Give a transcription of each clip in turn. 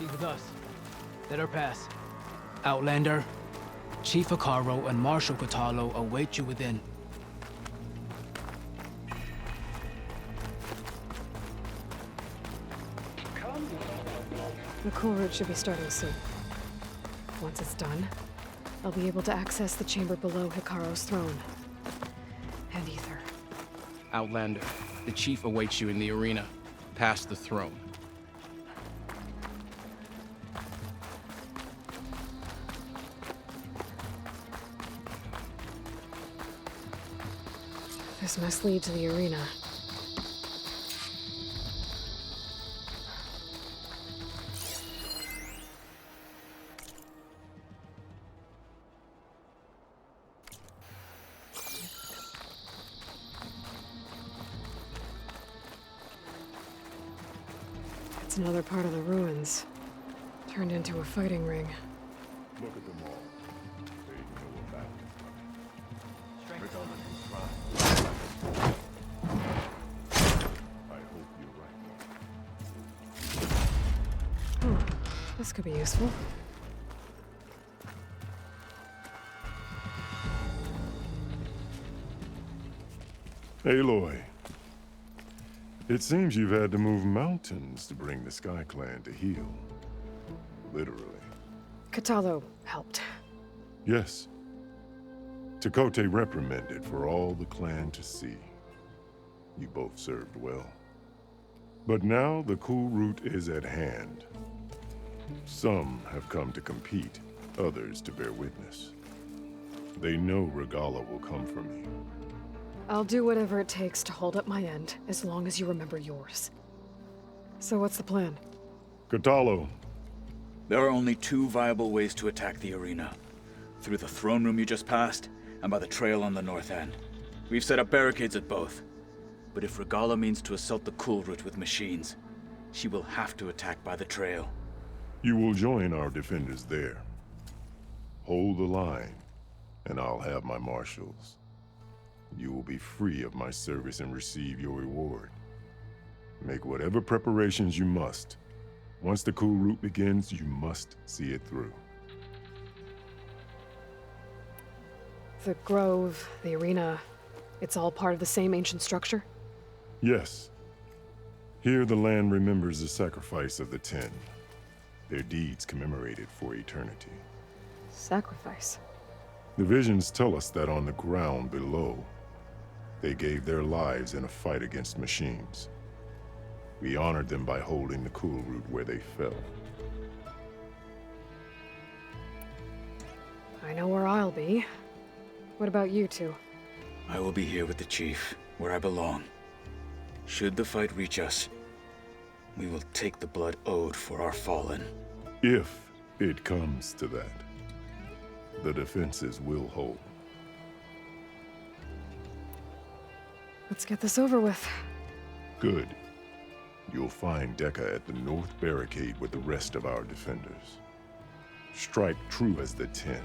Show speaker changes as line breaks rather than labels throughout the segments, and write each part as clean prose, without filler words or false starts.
She's with us. Let her pass. Outlander, Chief Hekarro and Marshal Kotallo await you within.
The cool route should be starting soon. Once it's done, I'll be able to access the chamber below Hekarro's throne. And Ether.
Outlander, the Chief awaits you in the arena, past the throne.
This must lead to the arena. It's another part of the ruins, turned into a fighting ring.
Look at them all. They know about it. Regardless of crime. I hope you're right.
Oh, this could be useful.
Aloy. It seems you've had to move mountains to bring the Sky Clan to heel. Literally.
Kotallo helped.
Yes. Tekotteh reprimanded for all the clan to see. You both served well. But now the cool route is at hand. Some have come to compete, others to bear witness. They know Regalla will come for me.
I'll do whatever it takes to hold up my end, as long as you remember yours. So what's the plan?
Kotallo.
There are only two viable ways to attack the arena. Through the throne room you just passed, and by the trail on the north end. We've set up barricades at both. But if Regalla means to assault the cool route with machines, she will have to attack by the trail.
You will join our defenders there. Hold the line, and I'll have my marshals. You will be free of my service and receive your reward. Make whatever preparations you must. Once the cool route begins, you must see it through.
The grove, the arena, it's all part of the same ancient structure?
Yes. Here the land remembers the sacrifice of the Ten. Their deeds commemorated for eternity.
Sacrifice?
The visions tell us that on the ground below, they gave their lives in a fight against machines. We honored them by holding the cool route where they fell.
I know where I'll be. What about you two?
I will be here with the Chief, where I belong. Should the fight reach us, we will take the blood owed for our fallen.
If it comes to that, the defenses will hold.
Let's get this over with.
Good. You'll find Dekka at the north barricade with the rest of our defenders. Strike true as the Ten.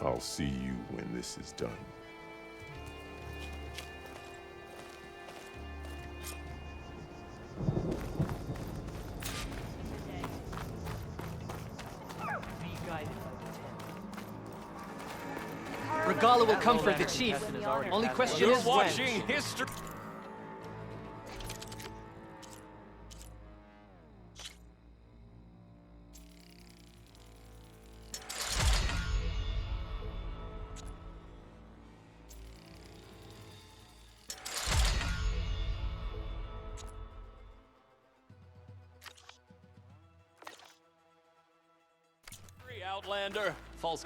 I'll see you when this is done.
Regalla will come for the Chief. Only question is when.
history. Outlander, false.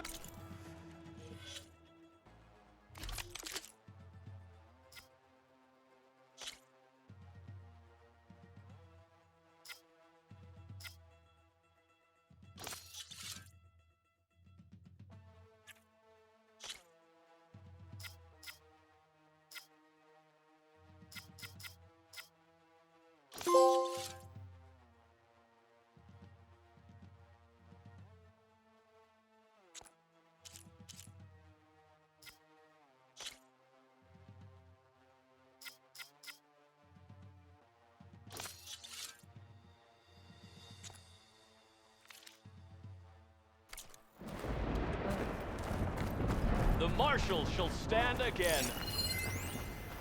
Marshal shall stand again.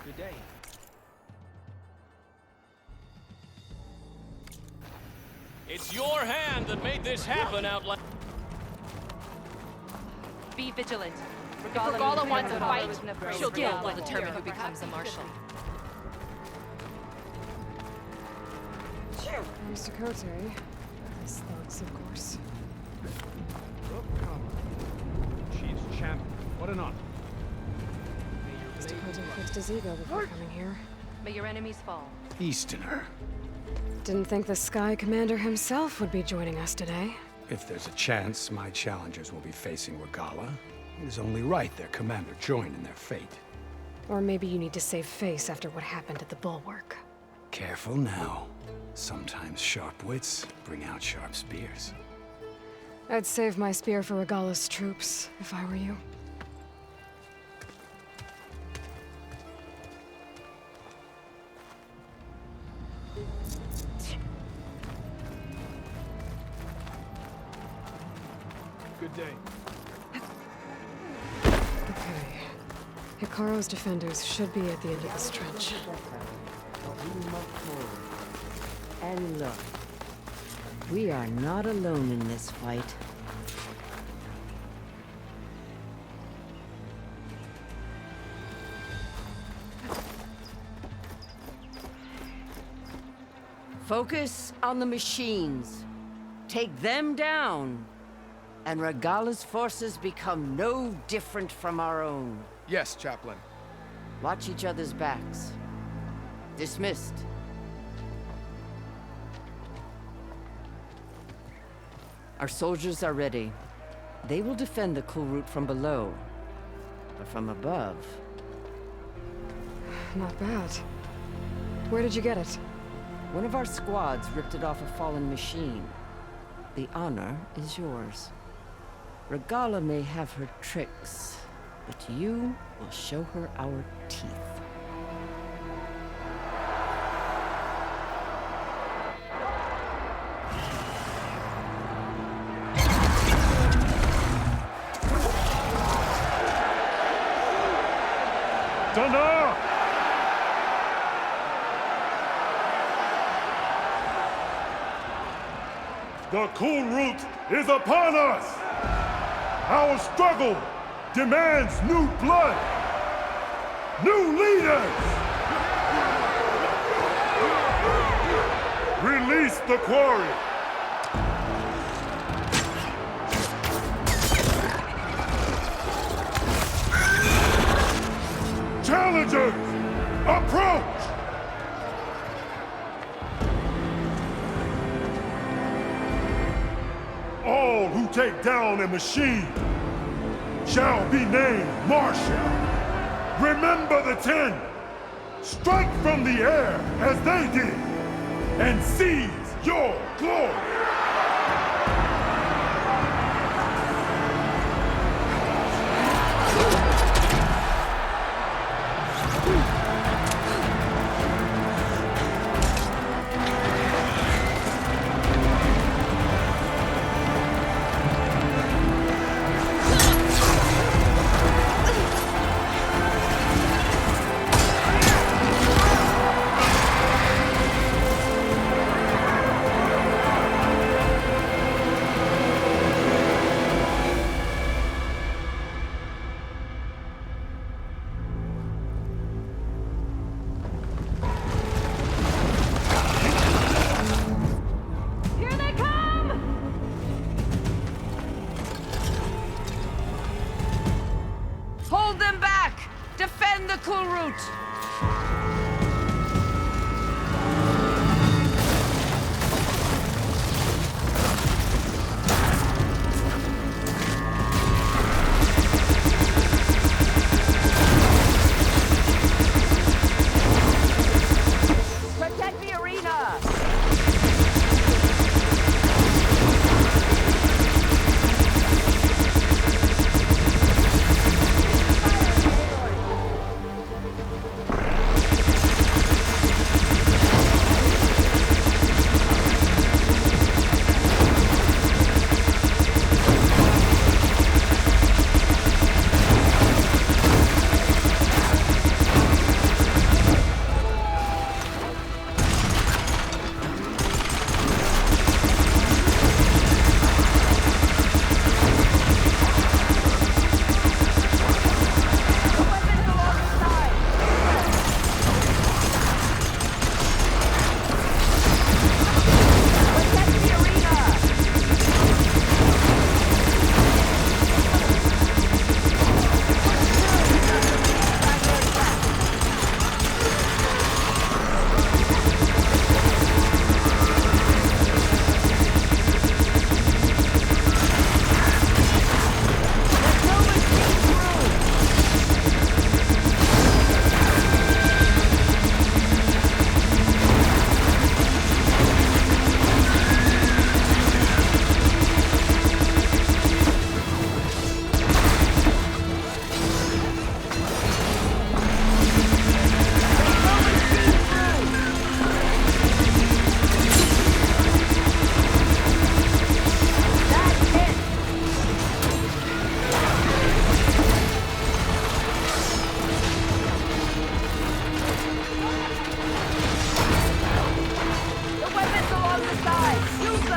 Good day.
It's your hand that made this happen, Outlander.
Be vigilant.
Regalla wants a fight, she'll
Skill
get
will
one.
determine who becomes a marshal.
Mr. Cote. His thugs, of course.
Chief's champion. What an honor.
Mr. Cote fixed his ego before coming here.
May your enemies fall.
Easterner.
Didn't think the Sky Commander himself would be joining us today.
If there's a chance my challengers will be facing Regalla, it is only right their commander join in their fate.
Or maybe you need to save face after what happened at the Bulwark.
Careful now. Sometimes sharp wits bring out sharp spears.
I'd save my spear for Regalla's troops, if I were you.
Good day.
Okay. Hikaro's defenders should be at the end of this trench.
And look, we are not alone in this fight. Focus on the machines. Take them down. And Regalla's forces become no different from our own.
Yes, Chaplain.
Watch each other's backs. Dismissed. Our soldiers are ready. They will defend the Kulrut from below. But from above...
Not bad. Where did you get it?
One of our squads ripped it off a fallen machine. The honor is yours. Regalla may have her tricks, but you will show her our teeth.
Thunder! The Kulrut is upon us! Our struggle demands new blood! New leaders! Release the quarry! Challengers, approach! All who take down a machine shall be named Marshal. Remember the 10. Strike from the air as they did, and seize your glory.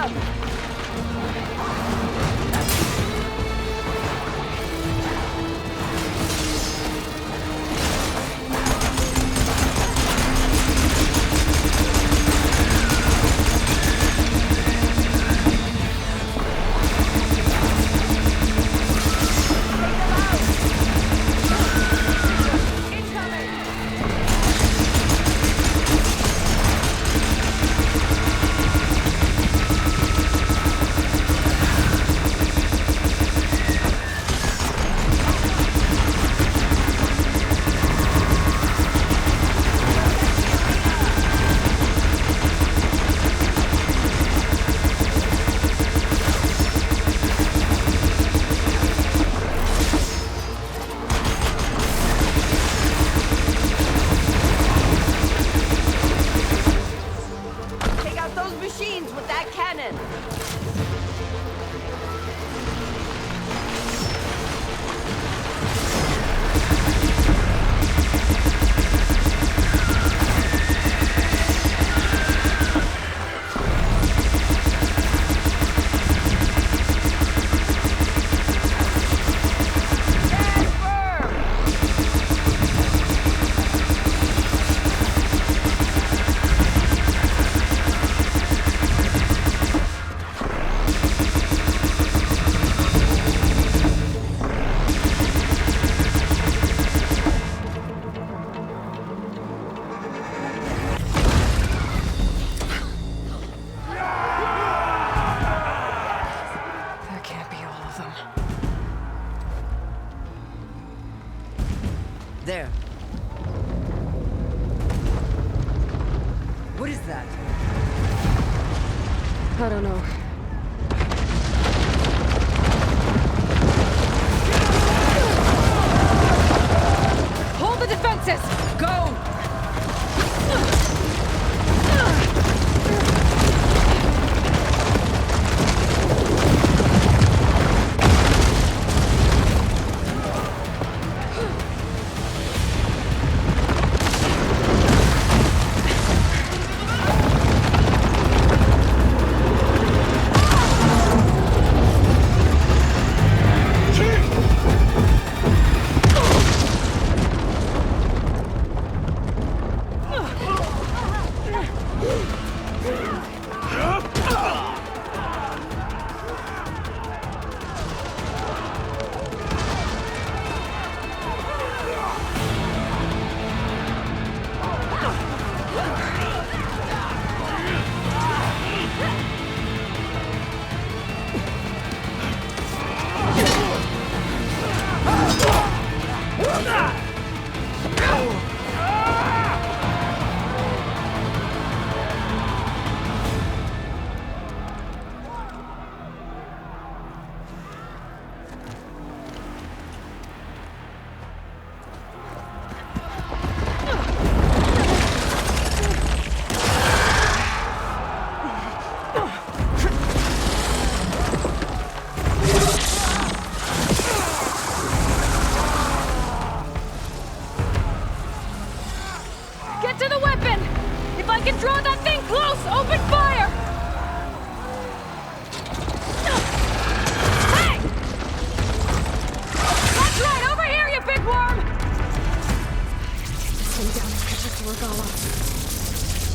them! There. What is that?
I don't know. Hold the defenses! Go!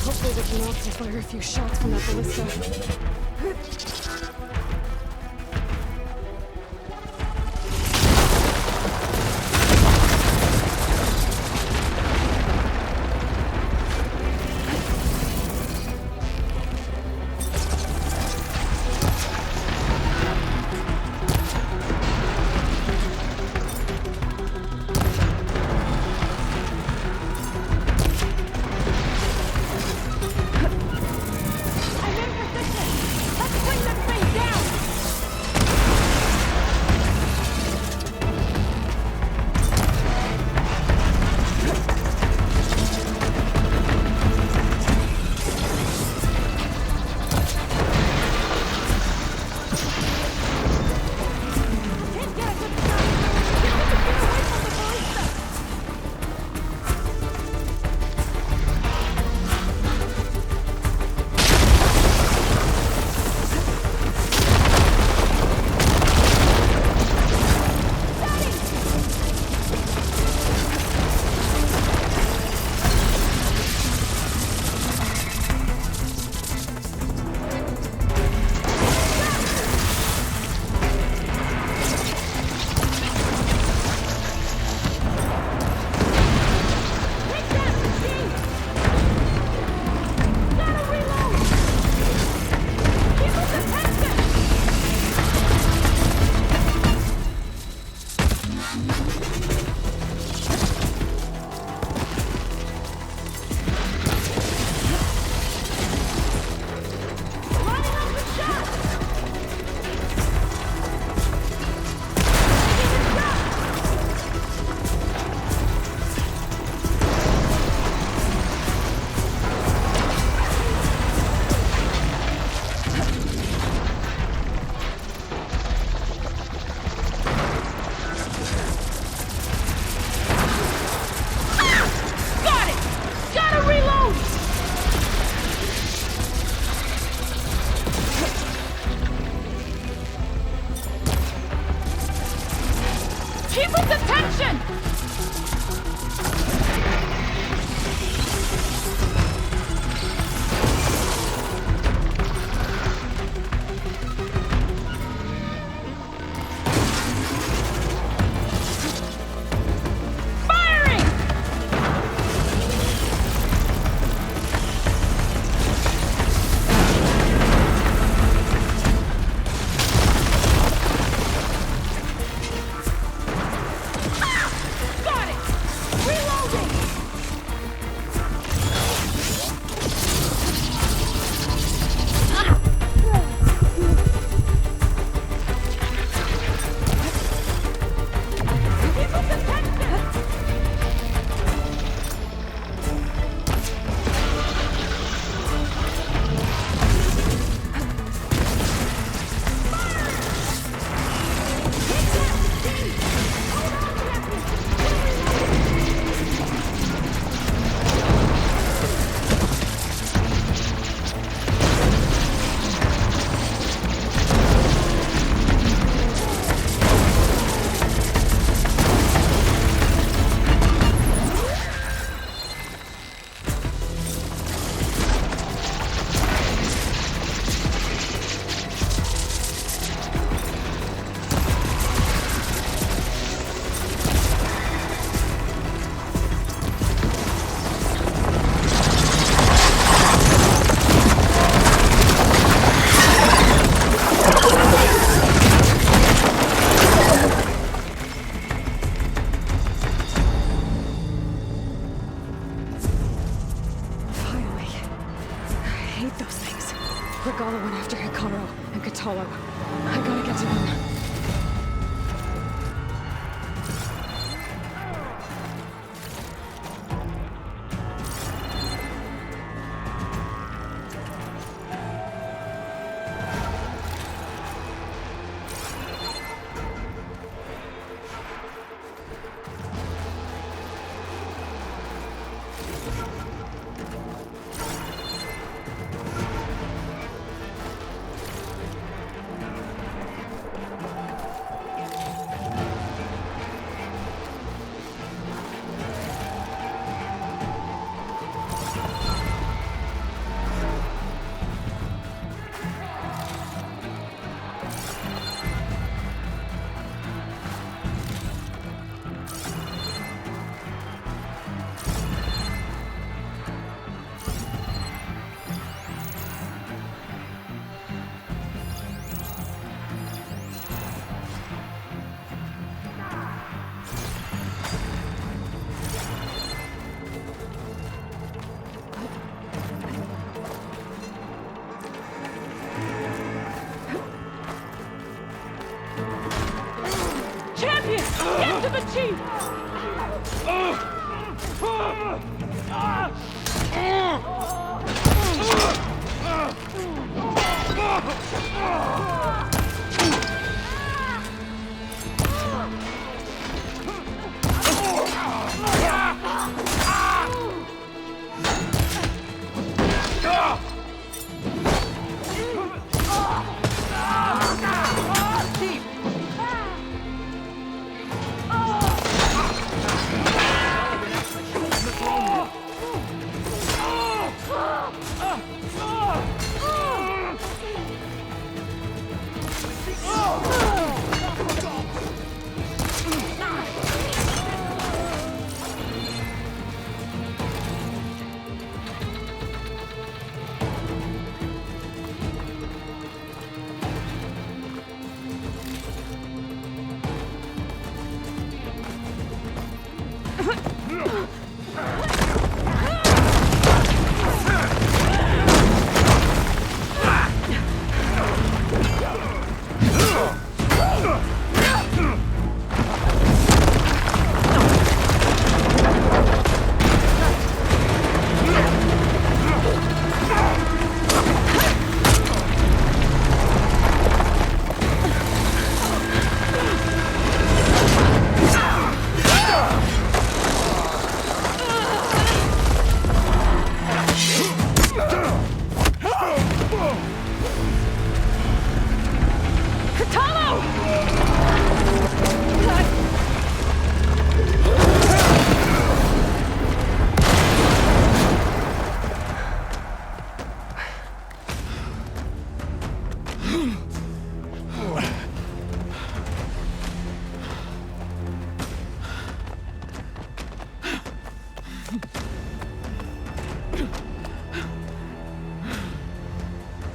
Hopefully they can also fire a few shots from that ballista.
Let's swing the
Regala went after Hikaru and Kotallo. I gotta get to them.
Get to the chief!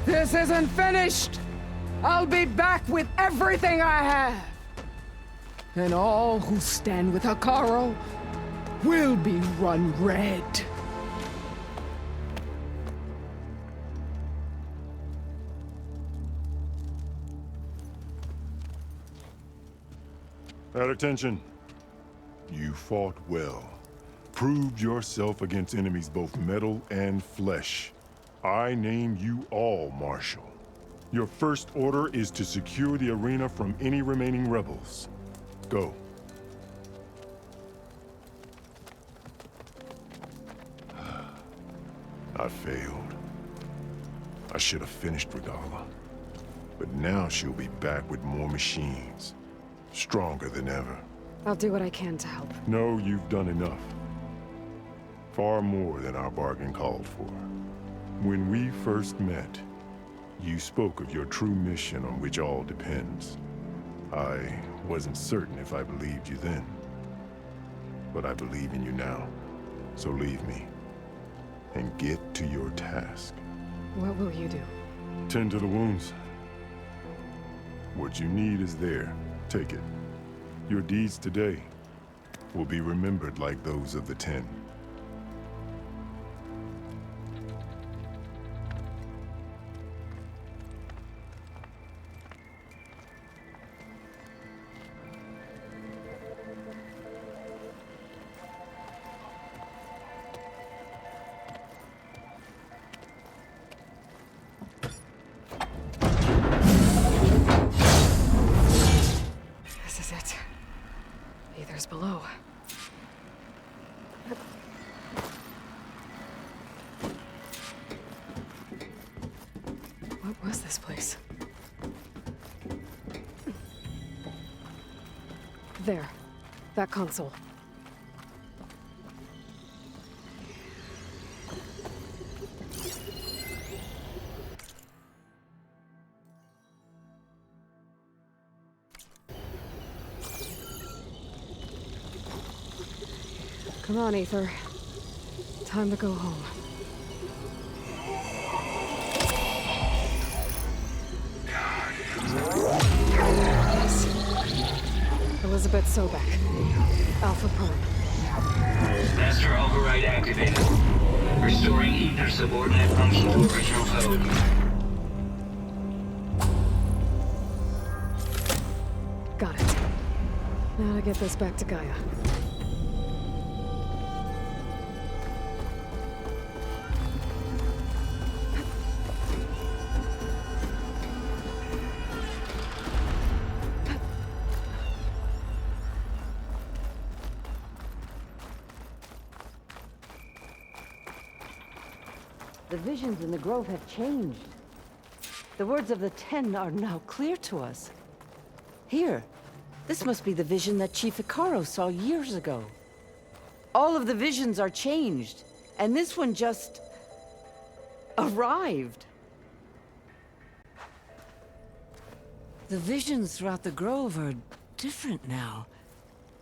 This isn't finished! I'll be back with everything I have! And all who stand with Hikaru will be run red.
At attention. You fought well. Proved yourself against enemies both metal and flesh. I name you all Marshal. Your first order is to secure the arena from any remaining rebels. Go. I failed. I should have finished Regala. But now she'll be back with more machines. Stronger than ever.
I'll do what I can to help.
No, you've done enough. Far more than our bargain called for. When we first met, you spoke of your true mission on which all depends. I wasn't certain if I believed you then. But I believe in you now. So leave me. And get to your task.
What will you do?
Tend to the wounds. What you need is there. Take it. Your deeds today will be remembered like those of the 10.
was this place? There. That console. Come on, Aether. Time to go home. Elizabeth Sobek. Alpha Prime.
Master override activated. Restoring Aether subordinate function to original code.
Got it. Now to get this back to Gaia.
The visions in the Grove have changed. The words of the Ten are now clear to us. Here, this must be the vision that Chief Hekarro saw years ago. All of the visions are changed, and this one just arrived. The visions throughout the Grove are different now.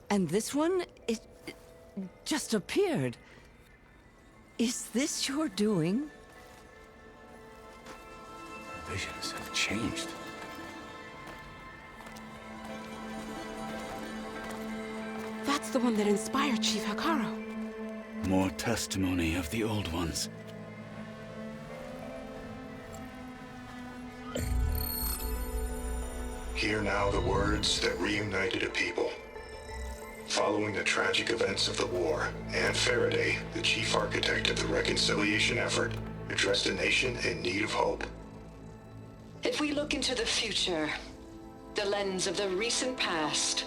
And this one, it just appeared. Is this your doing?
Visions have changed.
That's the one that inspired Chief Hekarro.
More testimony of the old ones.
Hear now the words that reunited a people. Following the tragic events of the war, Anne Faraday, the chief architect of the reconciliation effort, addressed a nation in need of hope.
If we look into the future, the lens of the recent past,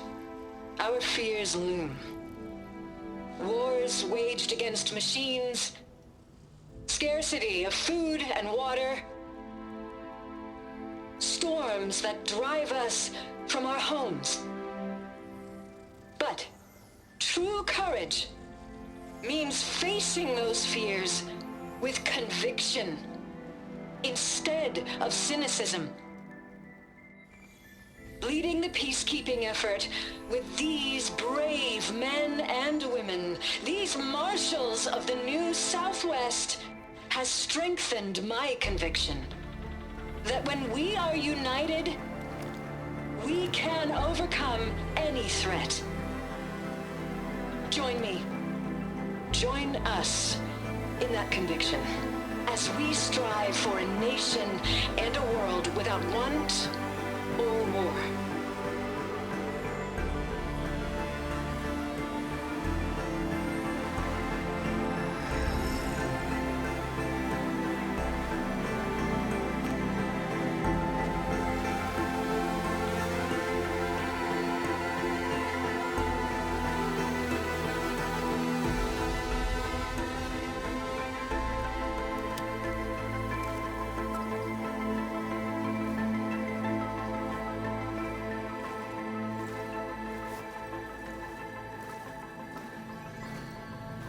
our fears loom. Wars waged against machines, scarcity of food and water, storms that drive us from our homes. But true courage means facing those fears with conviction instead of cynicism. Leading the peacekeeping effort with these brave men and women, these marshals of the new Southwest, has strengthened my conviction that when we are united, we can overcome any threat. Join me. Join us in that conviction as we strive for a nation and a world without want or war.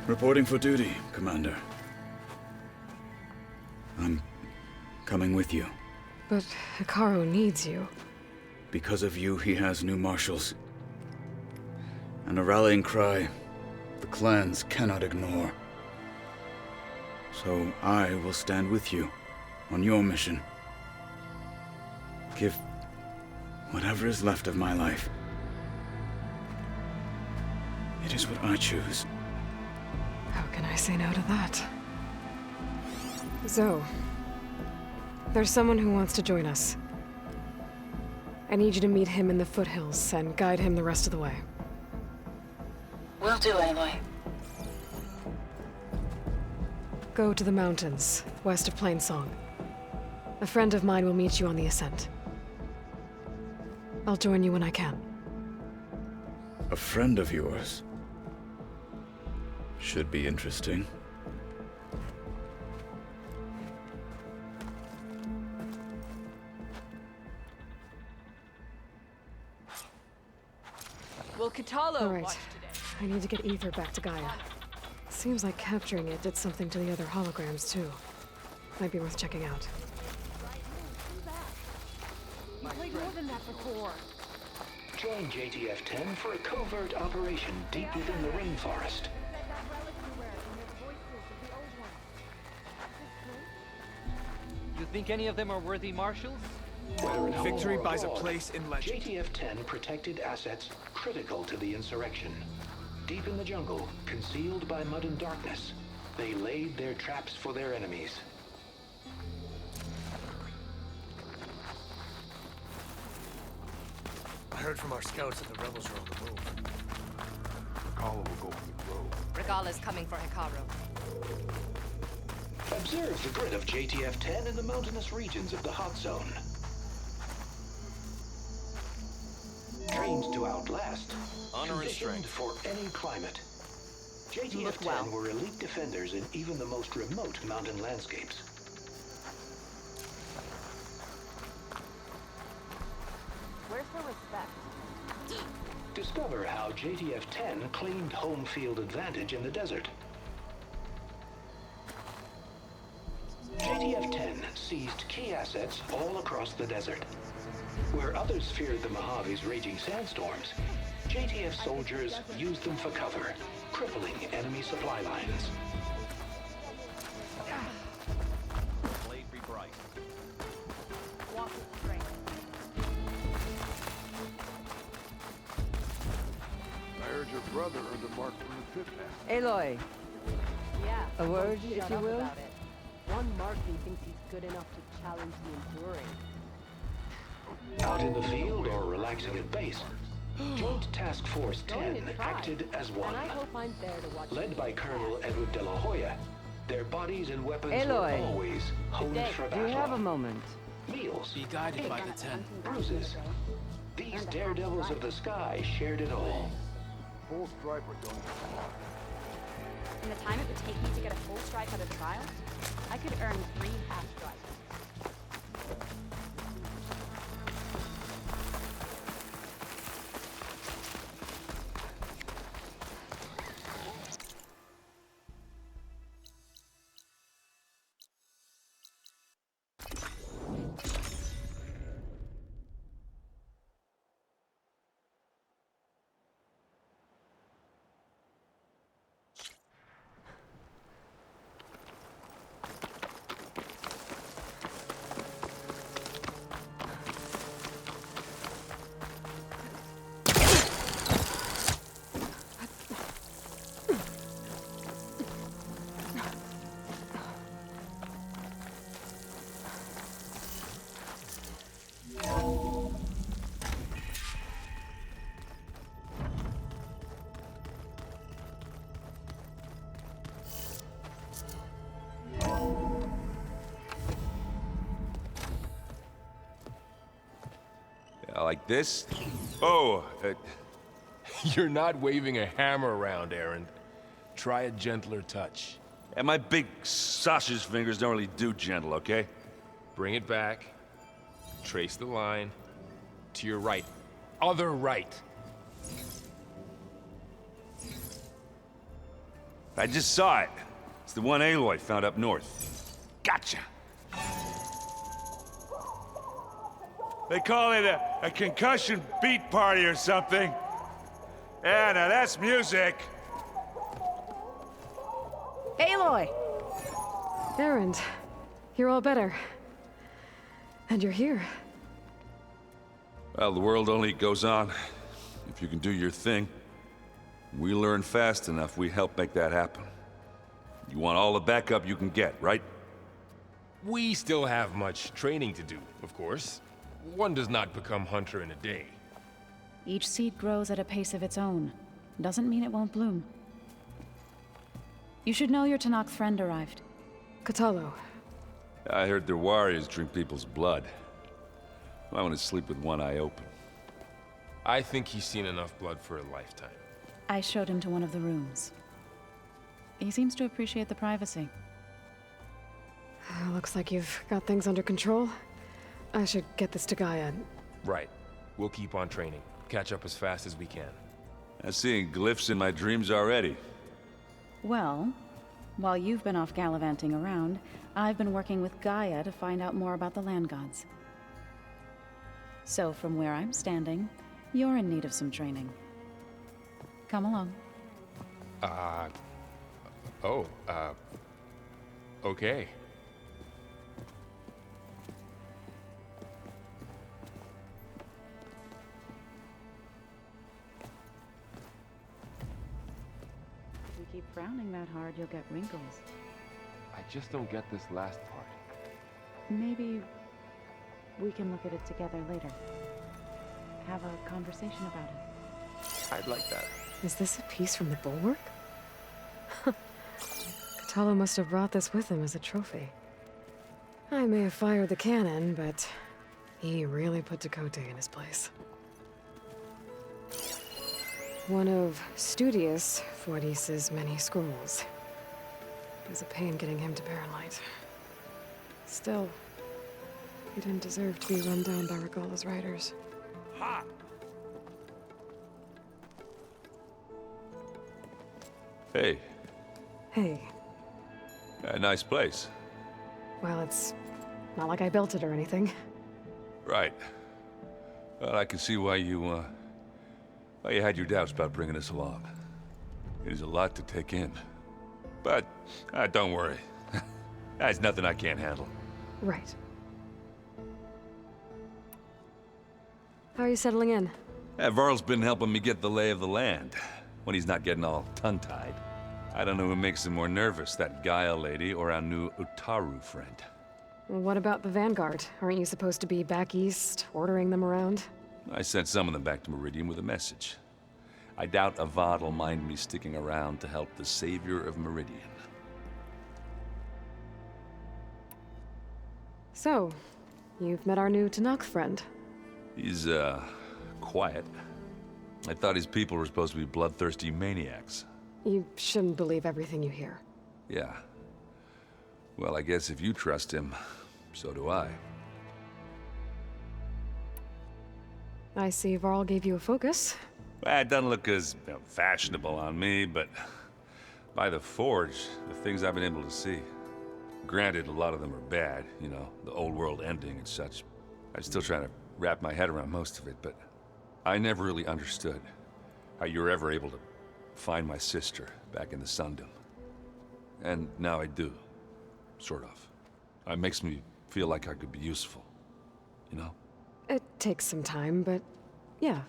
Reporting for duty, Commander. I'm coming with you.
But Hekarro needs you.
Because of you, he has new marshals. And a rallying cry the clans cannot ignore. So I will stand with you on your mission. Give whatever is left of my life. It is what I choose.
How can I say no to that? Zoe, there's someone who wants to join us. I need you to meet him in the foothills and guide him the rest of the way.
Will do, Aloy.
Go to the mountains, west of Plainsong. A friend of mine will meet you on the ascent. I'll join you when I can.
A friend of yours? Should be interesting.
Will Kitalo
All right.
watch today?
I need to get Ether back to Gaia. Seems like capturing it did something to the other holograms, too. Might be worth checking out.
You played more than that before.
Join JTF-10 for a covert operation deep within the rainforest.
You think any of them are worthy marshals?
Whether at home
Victory
or
buys a
abroad,
place in legend.
JTF-10 protected assets critical to the insurrection. Deep in the jungle, concealed by mud and darkness, they laid their traps for their enemies.
I heard from our scouts that the rebels are on the move.
Regala will go for the grove.
Regala's coming for Hikaru.
Observe the grid of JTF-10 in the mountainous regions of the hot zone. Trained to outlast,
Honor and
conditioned
strength.
for any climate. JTF-10
well.
were elite defenders in even the most remote mountain landscapes.
Where's her respect?
Discover how JTF-10 claimed home field advantage in the desert. JTF-10 seized key assets all across the desert. Where others feared the Mojave's raging sandstorms, JTF soldiers used them for cover, crippling enemy supply lines.
Blade be bright.
Walk with strength.
I heard your brother earned a mark from the pit pass.
Aloy,
Yeah.
a word,
Shut
if you
up
will?
about it. One Marcy thinks he's good enough to challenge the Enduring.
Out in the field or relaxing at base, Joint Task Force 10 acted as one.
And I hope I'm there to watch.
Led by Colonel Edward De La Hoya, their bodies and weapons
Aloy.
were always honed for
Do you have a
battle.
moment?
Meals,
Be guided by the 10.
bruises. These daredevils of the sky shared it all.
Full striper going far.
In the time it would take me to get a full stripe at a trial, I could earn 3 half stripes.
Like this? Oh,
You're not waving a hammer around, Erend. Try a gentler touch.
and my big sausage fingers don't really do gentle, okay?
Bring it back. Trace the line. To your right. Other right.
I just saw it. It's the one Aloy found up north. Gotcha! They call it a concussion beat party or something. Yeah, now that's music.
Aloy! Erend, you're all better. And you're here.
Well, the world only goes on if you can do your thing. We learn fast enough, we help make that happen. You want all the backup you can get, right?
We still have much training to do, of course. One does not become hunter in a day.
Each seed grows at a pace of its own. Doesn't mean it won't bloom. You should know your Tanakh friend arrived.
Kitalo.
I heard their warriors drink people's blood. I want to sleep with one eye open.
I think he's seen enough blood for a lifetime.
I showed him to one of the rooms. He seems to appreciate the privacy.
Looks like you've got things under control. I should get this to Gaia.
Right. We'll keep on training. Catch up as fast as we can.
I'm seeing glyphs in my dreams already.
Well, while you've been off gallivanting around, I've been working with Gaia to find out more about the land gods. So from where I'm standing, you're in need of some training. Come along.
Okay.
If you keep frowning that hard, you'll get wrinkles.
I just don't get this last part.
Maybe we can look at it together later. Have a conversation about it.
I'd like that.
Is this a piece from the bulwark? Kotallo must have brought this with him as a trophy. I may have fired the cannon, but he really put Tekotteh in his place. One of Studius Fortis's many scrolls. It was a pain getting him to Barren Light. Still, he didn't deserve to be run down by Regalla's riders.
Ha! Hey.
Hey.
A nice place.
Well, it's not like I built it or anything.
Right. Well, I can see why you had your doubts about bringing us along. It is a lot to take in. But, don't worry. That's nothing I can't handle.
Right. How are you settling in?
Varl's been helping me get the lay of the land, when he's not getting all tongue-tied. I don't know who makes him more nervous, that Gaia lady or our new Utaru friend.
What about the Vanguard? Aren't you supposed to be back east, ordering them around?
I sent some of them back to Meridian with a message. I doubt Avad will mind me sticking around to help the savior of Meridian.
So, you've met our new Tenakth friend.
He's, quiet. I thought his people were supposed to be bloodthirsty maniacs.
You shouldn't believe everything you hear.
Yeah. Well, I guess if you trust him, so do I.
I see Varl gave you a focus.
Well, it doesn't look as fashionable on me, but by the Forge, the things I've been able to see. Granted, a lot of them are bad, you know, the old world ending and such. I'm still trying to wrap my head around most of it, but I never really understood how you were ever able to find my sister back in the Sundom. And now I do, sort of. It makes me feel like I could be useful, you know?
It takes some time, but yeah.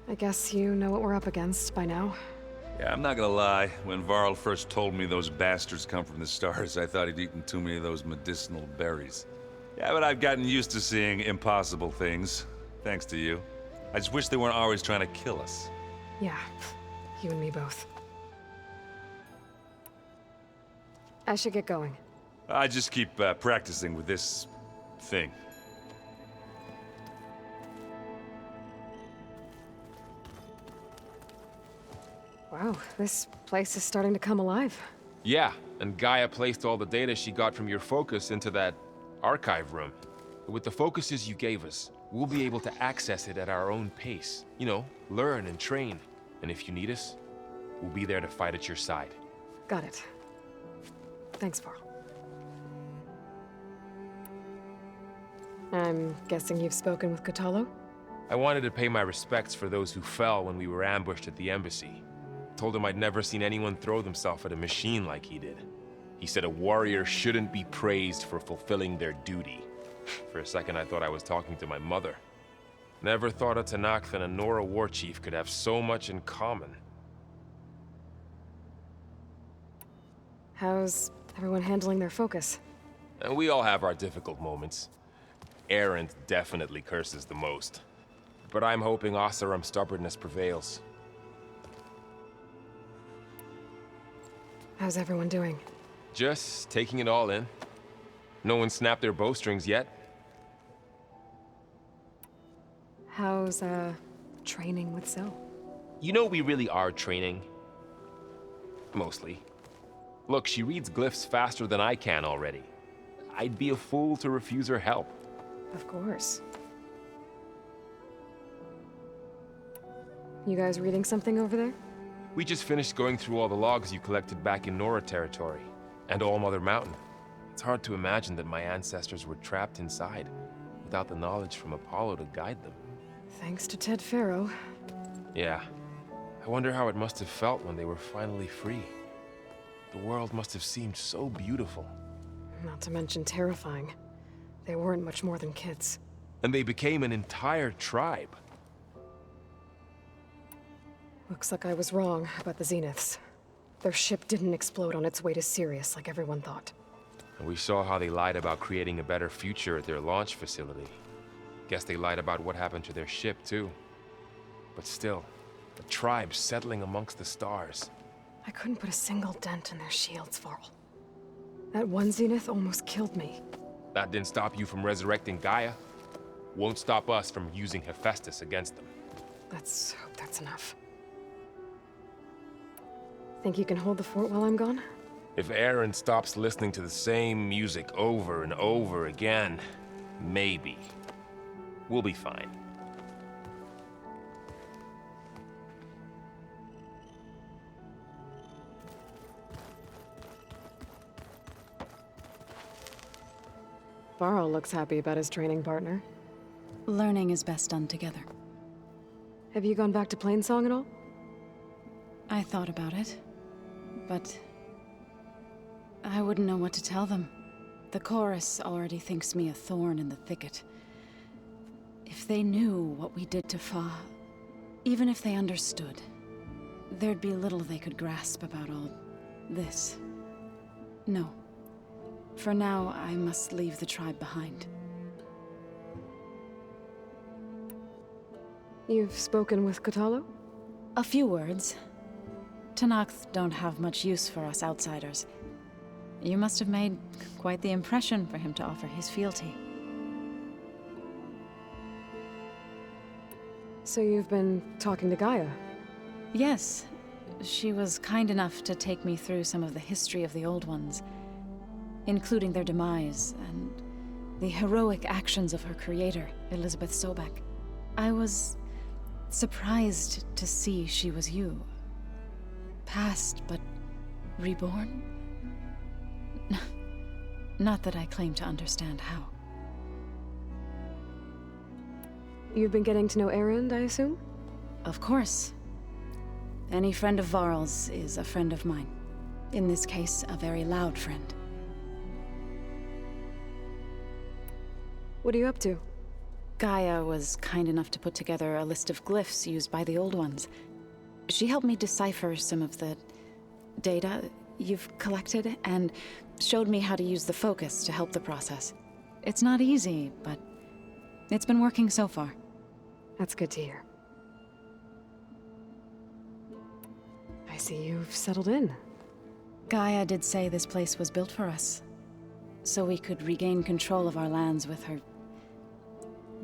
I guess you know what we're up against by now.
Yeah, I'm not gonna lie. When Varl first told me those bastards come from the stars, I thought he'd eaten too many of those medicinal berries. Yeah, but I've gotten used to seeing impossible things, thanks to you. I just wish they weren't always trying to kill us.
Yeah, you and me both. I should get going.
I just keep practicing with this thing.
Wow, this place is starting to come alive.
Yeah, and Gaia placed all the data she got from your focus into that archive room. With the focuses you gave us, we'll be able to access it at our own pace. You know, learn and train. And if you need us, we'll be there to fight at your side.
Got it. Thanks, Varl. I'm guessing you've spoken with Kotallo?
I wanted to pay my respects for those who fell when we were ambushed at the embassy. Told him I'd never seen anyone throw themselves at a machine like he did. He said a warrior shouldn't be praised for fulfilling their duty. For a second, I thought I was talking to my mother. Never thought a Tenakth and a Nora war chief could have so much in common.
How's everyone handling their focus?
And we all have our difficult moments. Erend definitely curses the most. But I'm hoping Oseram's stubbornness prevails.
How's everyone doing?
Just taking it all in. No one snapped their bowstrings yet.
How's, training with Syl?
You know we really are training. Mostly. Look, she reads glyphs faster than I can already. I'd be a fool to refuse her help.
Of course. You guys reading something over there?
We just finished going through all the logs you collected back in Nora territory, and All Mother Mountain. It's hard to imagine that my ancestors were trapped inside, without the knowledge from Apollo to guide them.
Thanks to Ted Faro.
Yeah. I wonder how it must have felt when they were finally free. The world must have seemed so beautiful.
Not to mention terrifying. They weren't much more than kids.
And they became an entire tribe.
Looks like I was wrong about the Zeniths. Their ship didn't explode on its way to Sirius like everyone thought.
And we saw how they lied about creating a better future at their launch facility. Guess they lied about what happened to their ship, too. But still, a tribe settling amongst the stars.
I couldn't put a single dent in their shields, Varl. That one Zenith almost killed me.
That didn't stop you from resurrecting Gaia. Won't stop us from using Hephaestus against them.
Let's hope that's enough. Think you can hold the fort while I'm gone?
If Aaron stops listening to the same music over and over again, maybe. We'll be fine.
Varl looks happy about his training partner.
Learning is best done together.
Have you gone back to Plainsong at all?
I thought about it, but I wouldn't know what to tell them. The chorus already thinks me a thorn in the thicket. If they knew what we did to Fa, even if they understood, there'd be little they could grasp about all this. No. For now, I must leave the tribe behind.
You've spoken with Kotallo?
A few words. Tenakth don't have much use for us outsiders. You must have made quite the impression for him to offer his fealty.
So you've been talking to Gaia?
Yes. She was kind enough to take me through some of the history of the Old Ones, including their demise and the heroic actions of her creator, Elizabeth Sobek. I was surprised to see she was you. Past, but reborn? Not that I claim to understand how.
You've been getting to know Erend, I assume?
Of course. Any friend of Varl's is a friend of mine. In this case, a very loud friend.
What are you up to?
Gaia was kind enough to put together a list of glyphs used by the Old Ones. She helped me decipher some of the data you've collected, and showed me how to use the focus to help the process. It's not easy, but it's been working so far.
That's good to hear. I see you've settled in.
Gaia did say this place was built for us, so we could regain control of our lands with her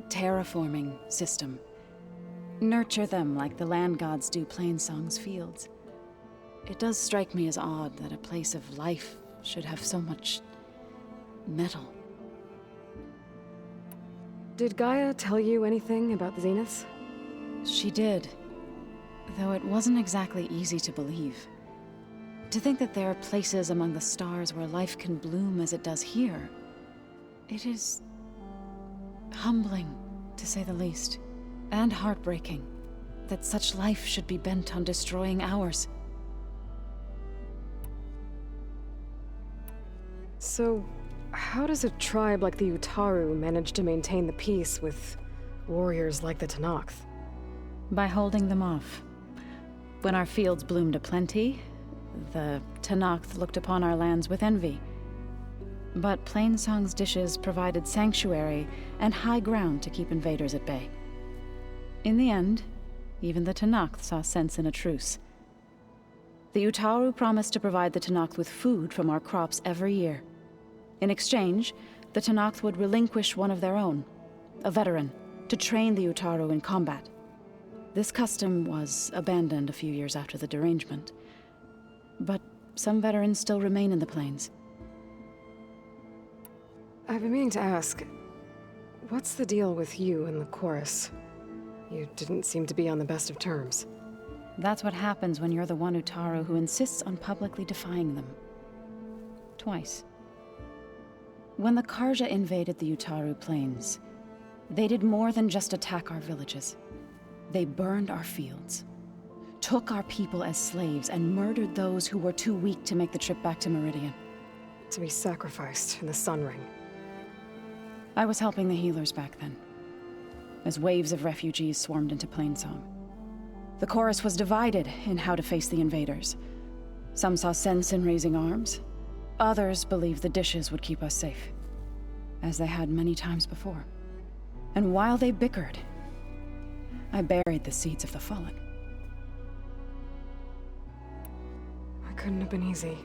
terraforming system. Nurture them like the land gods do Plainsong's fields. It does strike me as odd that a place of life should have so much metal.
Did Gaia tell you anything about the Zeniths?
She did, though it wasn't exactly easy to believe. To think that there are places among the stars where life can bloom as it does here, it is humbling, to say the least, and heartbreaking that such life should be bent on destroying ours.
So, how does a tribe like the Utaru manage to maintain the peace with warriors like the Tenakth?
By holding them off. When our fields bloomed aplenty, the Tenakth looked upon our lands with envy. But Plainsong's dishes provided sanctuary and high ground to keep invaders at bay. In the end, even the Tenakth saw sense in a truce. The Utaru promised to provide the Tenakth with food from our crops every year. In exchange, the Tenakth would relinquish one of their own, a veteran, to train the Utaru in combat. This custom was abandoned a few years after the derangement. But some veterans still remain in the plains.
I've been meaning to ask, what's the deal with you and the chorus? You didn't seem to be on the best of terms.
That's what happens when you're the one Utaru who insists on publicly defying them. Twice. When the Karja invaded the Utaru plains, they did more than just attack our villages. They burned our fields, took our people as slaves, and murdered those who were too weak to make the trip back to Meridian.
To be sacrificed in the Sun Ring.
I was helping the healers back then, as waves of refugees swarmed into Plainsong. The chorus was divided in how to face the invaders. Some saw sense in raising arms. Others believed the dishes would keep us safe, as they had many times before. And while they bickered, I buried the seeds of the fallen.
It couldn't have been easy.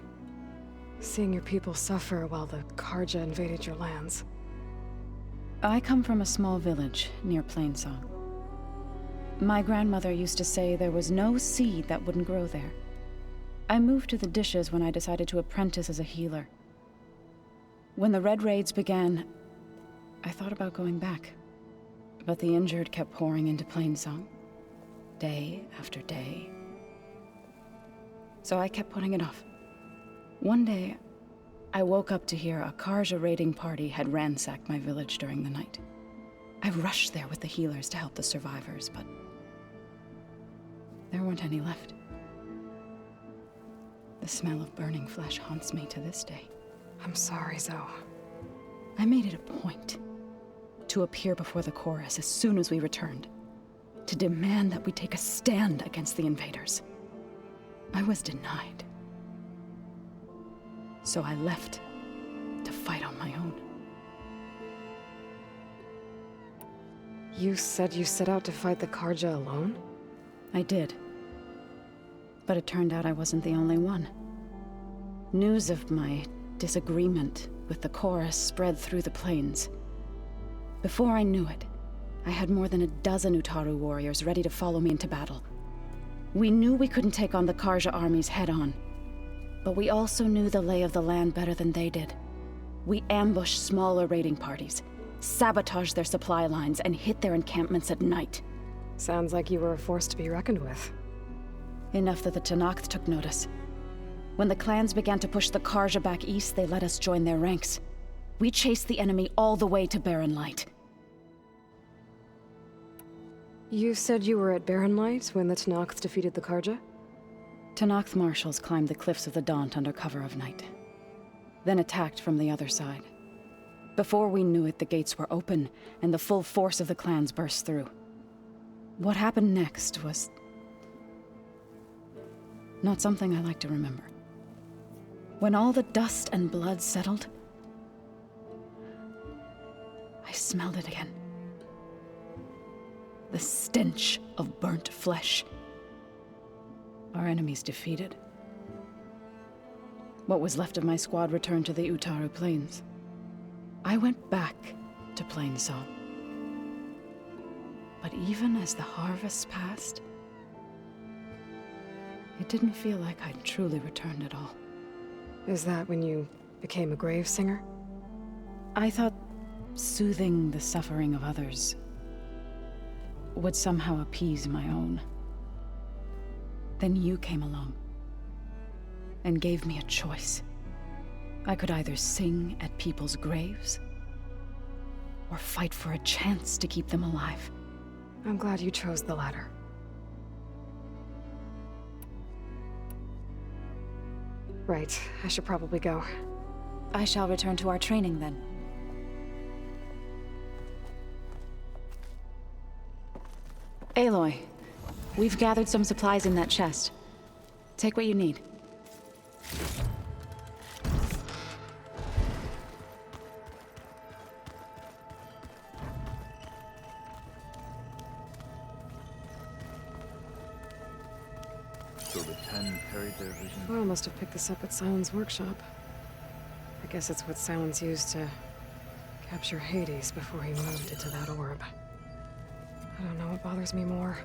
Seeing your people suffer while the Karja invaded your lands.
I come from a small village near Plainsong. My grandmother used to say there was no seed that wouldn't grow there. I moved to the dishes when I decided to apprentice as a healer. When the Red Raids began, I thought about going back. But the injured kept pouring into Plainsong, day after day. So I kept putting it off. One day, I woke up to hear a Karja raiding party had ransacked my village during the night. I rushed there with the healers to help the survivors, but there weren't any left. The smell of burning flesh haunts me to this day.
I'm sorry, Zoe.
I made it a point to appear before the chorus as soon as we returned, to demand that we take a stand against the invaders. I was denied. So I left to fight on my own.
You said you set out to fight the Karja alone?
I did. But it turned out I wasn't the only one. News of my disagreement with the chorus spread through the plains. Before I knew it, I had more than a dozen Utaru warriors ready to follow me into battle. We knew we couldn't take on the Karja armies head-on, but we also knew the lay of the land better than they did. We ambushed smaller raiding parties, sabotaged their supply lines, and hit their encampments at night.
Sounds like you were a force to be reckoned with.
Enough that the Tenakth took notice. When the clans began to push the Karja back east, they let us join their ranks. We chased the enemy all the way to Barren Light.
You said you were at Barren Light when the Tenakth defeated the Karja?
Tenakth marshals climbed the cliffs of the Daunt under cover of night, then attacked from the other side. Before we knew it, the gates were open, and the full force of the clans burst through. What happened next was not something I like to remember. When all the dust and blood settled, I smelled it again. The stench of burnt flesh. Our enemies defeated. What was left of my squad returned to the Utaru Plains. I went back to Plainsong. But even as the harvests passed, it didn't feel like I'd truly returned at all.
Is that when you became a grave singer?
I thought soothing the suffering of others would somehow appease my own. Then you came along and gave me a choice. I could either sing at people's graves or fight for a chance to keep them alive.
I'm glad you chose the latter. Right, I should probably go.
I shall return to our training then. Aloy, we've gathered some supplies in that chest. Take what you need.
So the 10 carried their vision.
Well, must have picked this up at Sylens' workshop. I guess it's what Sylens used to capture Hades before he moved it to that orb. I don't know what bothers me more.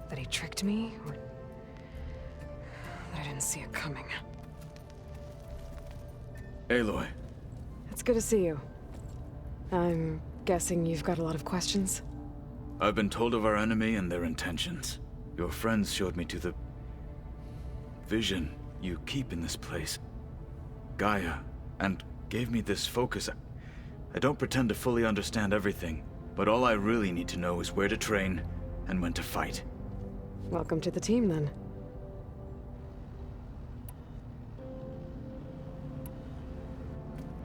That he tricked me, or that I didn't see it coming.
Aloy.
It's good to see you. I'm guessing you've got a lot of questions?
I've been told of our enemy and their intentions. Your friends showed me to the vision you keep in this place, Gaia, and gave me this focus. I don't pretend to fully understand everything, but all I really need to know is where to train and when to fight.
Welcome to the team, then.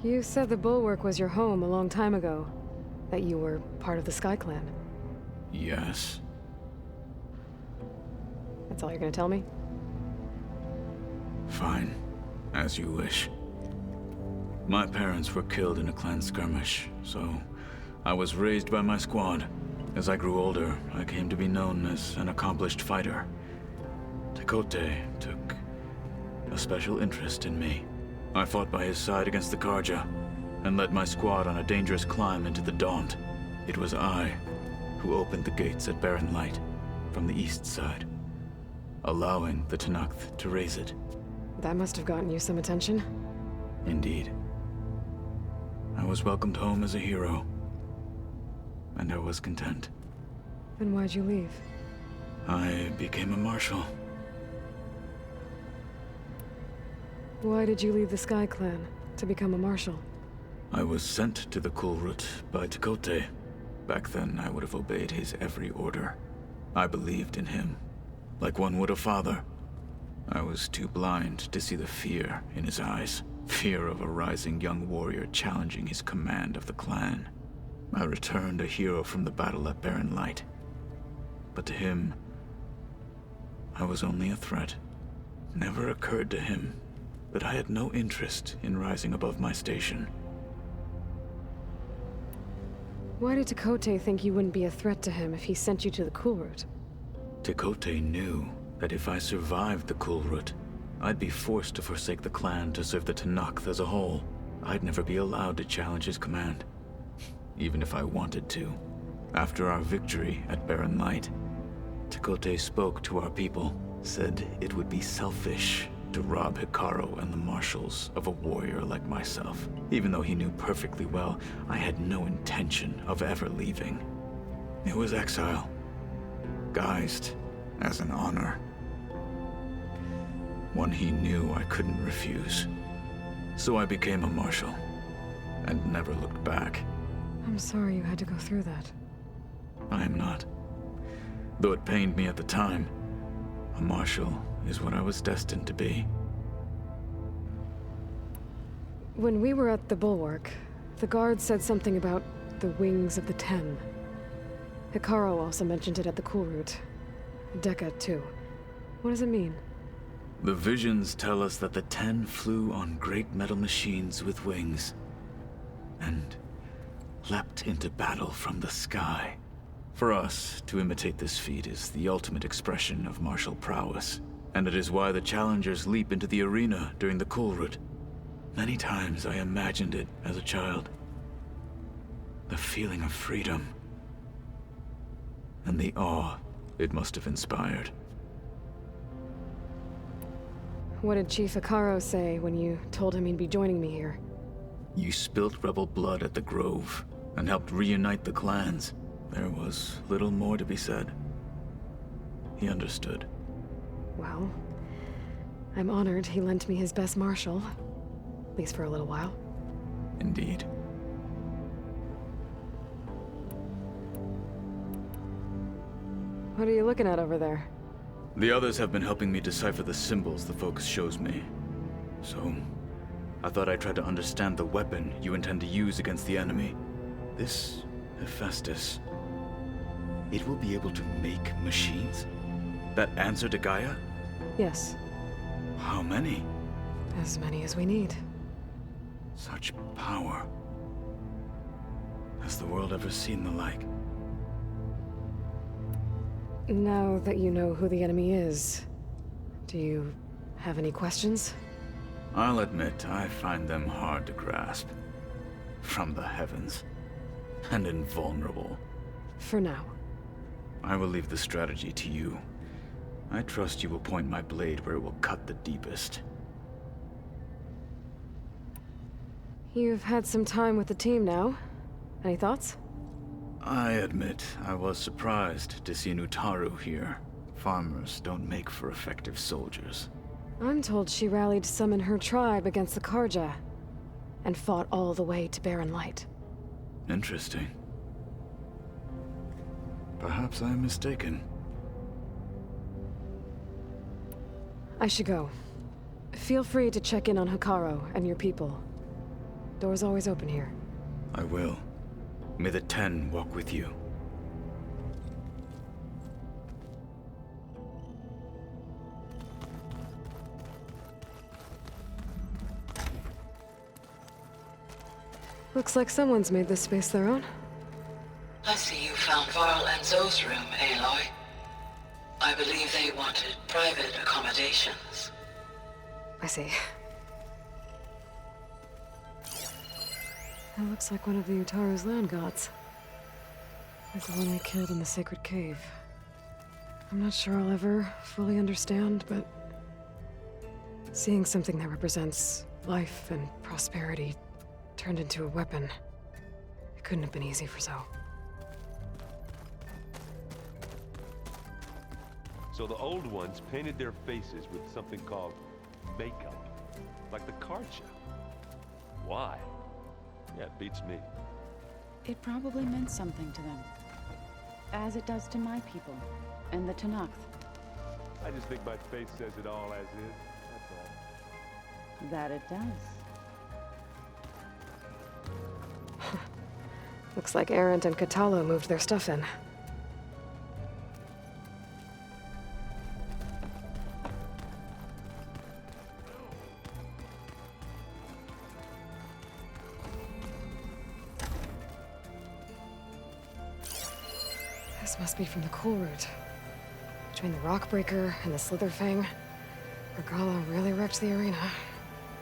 You said the Bulwark was your home a long time ago. That you were part of the Sky Clan.
Yes.
That's all you're gonna tell me?
Fine. As you wish. My parents were killed in a clan skirmish, so I was raised by my squad. As I grew older, I came to be known as an accomplished fighter. Tekotteh took a special interest in me. I fought by his side against the Carja, and led my squad on a dangerous climb into the Daunt. It was I who opened the gates at Barren Light from the east side, allowing the Tenakth to raise it.
That must have gotten you some attention.
Indeed. I was welcomed home as a hero, and I was content.
Then why'd you leave?
I became a marshal.
Why did you leave the Sky Clan to become a marshal?
I was sent to the Kulrut by Tekotteh. Back then, I would have obeyed his every order. I believed in him, like one would a father. I was too blind to see the fear in his eyes. Fear of a rising young warrior challenging his command of the clan. I returned a hero from the battle at Barren Light. But to him, I was only a threat. Never occurred to him that I had no interest in rising above my station.
Why did Tekotteh think you wouldn't be a threat to him if he sent you to the Kulrut?
Tekotteh knew that if I survived the Kulrut, I'd be forced to forsake the clan to serve the Tenakth as a whole. I'd never be allowed to challenge his command, even if I wanted to. After our victory at Barren Light, Tekotteh spoke to our people, said it would be selfish to rob Hekarro and the marshals of a warrior like myself, even though he knew perfectly well I had no intention of ever leaving. It was exile, guised as an honor. One he knew I couldn't refuse. So I became a marshal, and never looked back.
I'm sorry you had to go through that.
I am not. Though it pained me at the time, a marshal is what I was destined to be.
When we were at the Bulwark, the guard said something about the Wings of the Ten. Hekarro also mentioned it at the Kulrut. Dekka, too. What does it mean?
The visions tell us that the Ten flew on great metal machines with wings, and leapt into battle from the sky. For us, to imitate this feat is the ultimate expression of martial prowess, and it is why the challengers leap into the arena during the Kulrut. Many times I imagined it as a child. The feeling of freedom, and the awe it must have inspired.
What did Chief Hekarro say when you told him he'd be joining me here?
You spilt rebel blood at the Grove, and helped reunite the clans. There was little more to be said. He understood.
Well, I'm honored he lent me his best marshal. At least for a little while.
Indeed.
What are you looking at over there?
The others have been helping me decipher the symbols the Focus shows me. So, I thought I'd try to understand the weapon you intend to use against the enemy. This Hephaestus, it will be able to make machines? That answer to Gaia?
Yes.
How many?
As many as we need.
Such power. Has the world ever seen the like?
Now that you know who the enemy is, do you have any questions?
I'll admit, I find them hard to grasp. From the heavens. And invulnerable.
For now.
I will leave the strategy to you. I trust you will point my blade where it will cut the deepest.
You've had some time with the team now. Any thoughts?
I admit, I was surprised to see an Utaru here. Farmers don't make for effective soldiers.
I'm told she rallied some in her tribe against the Karja, and fought all the way to Barren Light.
Interesting. Perhaps I'm mistaken.
I should go. Feel free to check in on Hekarro and your people. Door's always open here.
I will. May the Ten walk with you.
Looks like someone's made this space their own.
I see you found Varl and Zoe's room, Aloy. I believe they wanted private accommodations.
I see. That looks like one of the Utaru's land gods. Like the one we killed in the sacred cave. I'm not sure I'll ever fully understand, but seeing something that represents life and prosperity turned into a weapon, it couldn't have been easy for Zoe.
So the old ones painted their faces with something called makeup, like the Karja. Why? Yeah, it beats me.
It probably meant something to them. As it does to my people, and the Tenakth.
I just think my face says it all as is, that's all.
That it does.
Looks like Erend and Kotallo moved their stuff in. This must be from the Cool Route. Between the Rockbreaker and the Slitherfang, Regalla really wrecked the arena.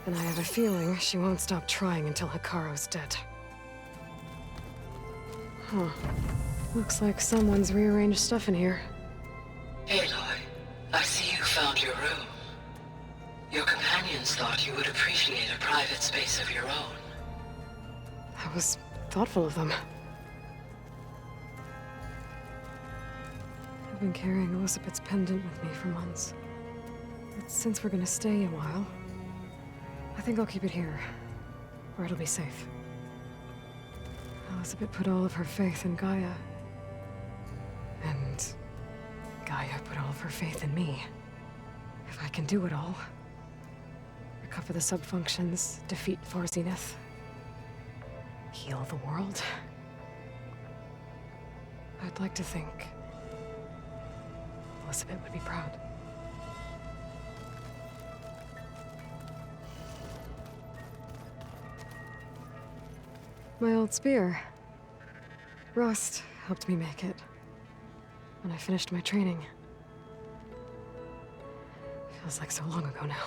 And I have a feeling she won't stop trying until Hekarro's dead. Huh. Looks like someone's rearranged stuff in here.
Aloy, I see you found your room. Your companions thought you would appreciate a private space of your own.
That was thoughtful of them. I've been carrying Elizabeth's pendant with me for months. But since we're gonna stay a while, I think I'll keep it here, where it'll be safe. Elizabeth put all of her faith in Gaia. And Gaia put all of her faith in me. If I can do it all, recover the subfunctions, defeat For Zenith, heal the world, I'd like to think Elizabeth would be proud. My old spear. Rust helped me make it when I finished my training. Feels like so long ago now.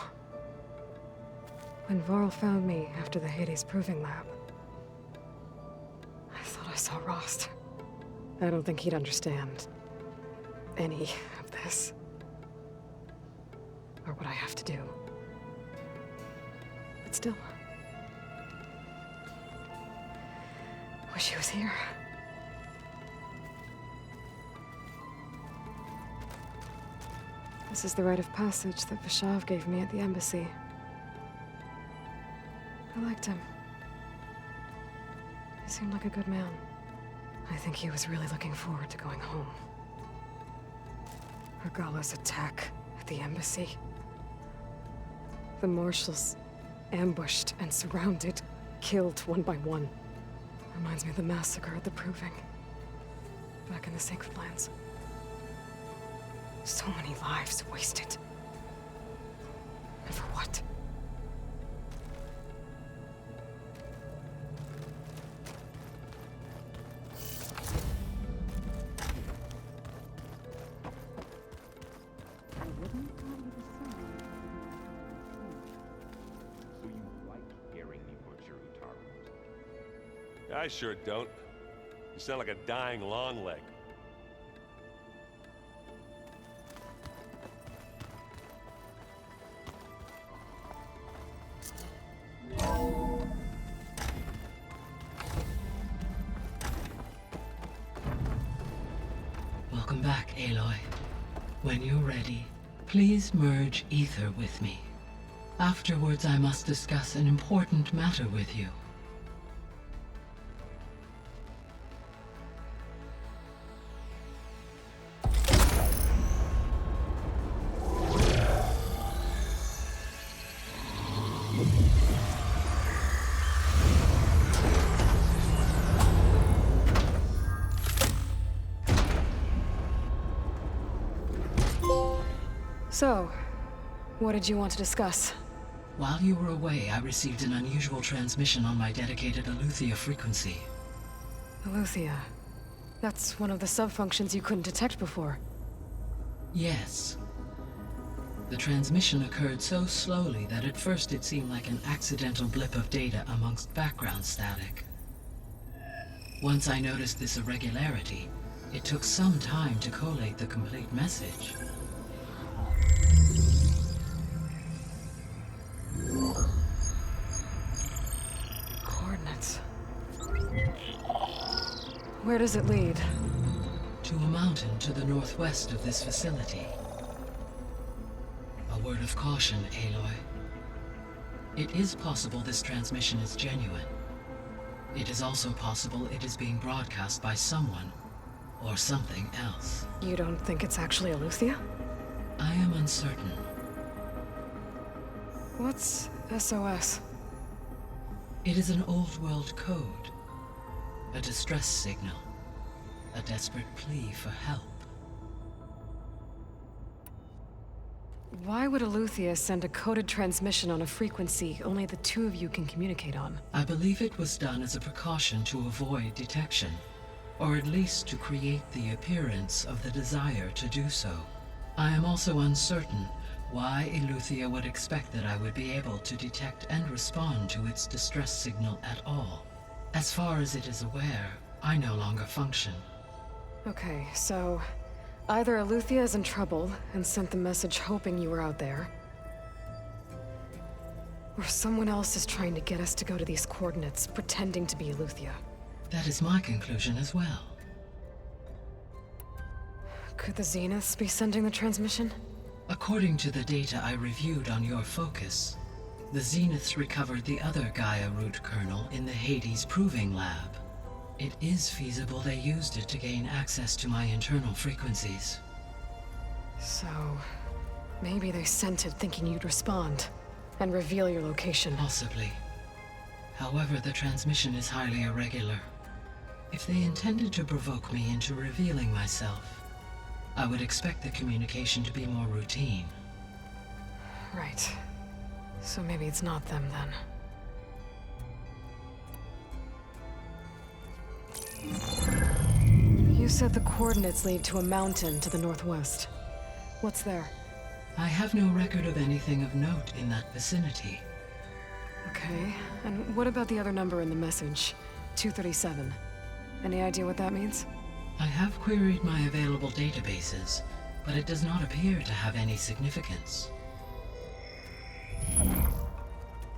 When Varl found me after the Hades Proving Lab, I thought I saw Rost. I don't think he'd understand any of this, or what I have to do. But still, wish he was here. This is the rite of passage that Vishav gave me at the embassy. I liked him. He seemed like a good man. I think he was really looking forward to going home. Regalla's attack at the embassy. The marshals ambushed and surrounded, killed one by one. Reminds me of the massacre at the Proving, back in the Sacred Lands. So many lives wasted. And for what?
So you like hearing me butcher Utaru?
I sure don't. You sound like a dying longleg.
back, Aloy. When you're ready, please merge ether with me. Afterwards, I must discuss an important matter with you.
So, what did you want to discuss?
While you were away, I received an unusual transmission on my dedicated Eleuthia frequency.
Eleuthia. That's one of the sub-functions you couldn't detect before.
Yes. The transmission occurred so slowly that at first it seemed like an accidental blip of data amongst background static. Once I noticed this irregularity, it took some time to collate the complete message.
Coordinates. Where does it lead?
To a mountain to the northwest of this facility. A word of caution, Aloy. It is possible this transmission is genuine. It is also possible it is being broadcast by someone or something else.
You don't think it's actually Eleuthia?
I am uncertain.
What's SOS?
It is an old world code. A distress signal. A desperate plea for help.
Why would Eleuthia send a coded transmission on a frequency only the two of you can communicate on?
I believe it was done as a precaution to avoid detection, or at least to create the appearance of the desire to do so. I am also uncertain why Eleuthia would expect that I would be able to detect and respond to its distress signal at all. As far as it is aware, I no longer function.
Okay, so either Eleuthia is in trouble and sent the message hoping you were out there, or someone else is trying to get us to go to these coordinates, pretending to be Eleuthia.
That is my conclusion as well.
Could the Zeniths be sending the transmission?
According to the data I reviewed on your focus, the Zeniths recovered the other Gaia root kernel in the Hades Proving Lab. It is feasible they used it to gain access to my internal frequencies.
So, maybe they sent it thinking you'd respond and reveal your location.
Possibly. However, the transmission is highly irregular. If they intended to provoke me into revealing myself, I would expect the communication to be more routine.
Right. So maybe it's not them then. You said the coordinates lead to a mountain to the northwest. What's there?
I have no record of anything of note in that vicinity.
Okay, and what about the other number in the message? 237. Any idea what that means?
I have queried my available databases, but it does not appear to have any significance.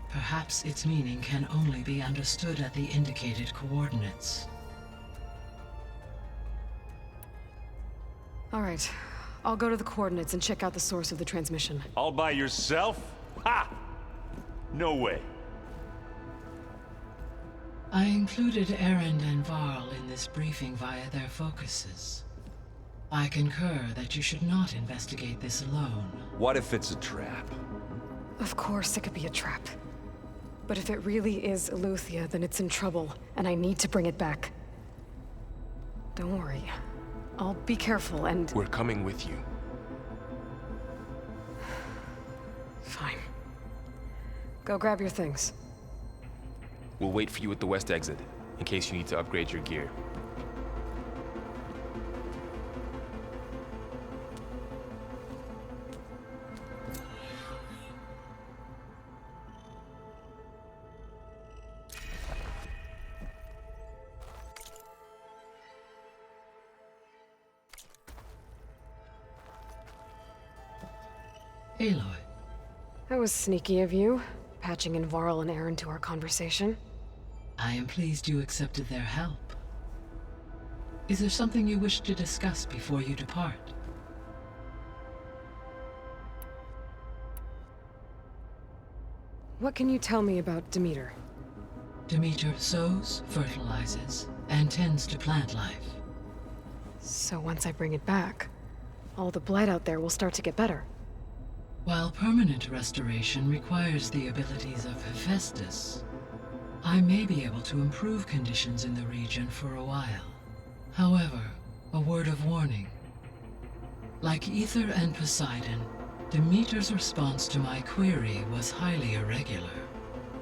Perhaps its meaning can only be understood at the indicated coordinates.
All right, I'll go to the coordinates and check out the source of the transmission.
All by yourself? Ha! No way.
I included Erend and Varl in this briefing via their focuses. I concur that you should not investigate this alone.
What if it's a trap?
Of course it could be a trap. But if it really is Eleuthia, then it's in trouble, and I need to bring it back. Don't worry. I'll be careful and...
We're coming with you.
Fine. Go grab your things.
We'll wait for you at the west exit, in case you need to upgrade your gear.
Aloy.
That was sneaky of you, patching in Varl and Erend to our conversation.
I am pleased you accepted their help. Is there something you wish to discuss before you depart?
What can you tell me about Demeter?
Demeter sows, fertilizes, and tends to plant life.
So once I bring it back, all the blight out there will start to get better.
While permanent restoration requires the abilities of Hephaestus, I may be able to improve conditions in the region for a while. However, a word of warning. Like Aether and Poseidon, Demeter's response to my query was highly irregular.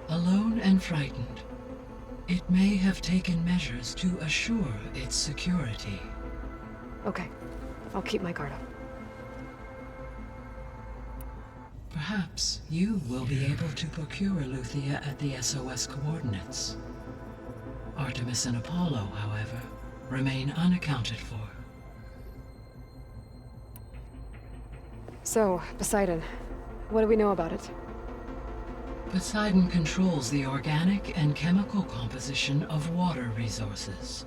Alone and frightened, it may have taken measures to assure its security.
Okay, I'll keep my guard up.
Perhaps you will be able to procure Eleuthia at the SOS coordinates. Artemis and Apollo, however, remain unaccounted for.
So, Poseidon, what do we know about it?
Poseidon controls the organic and chemical composition of water resources.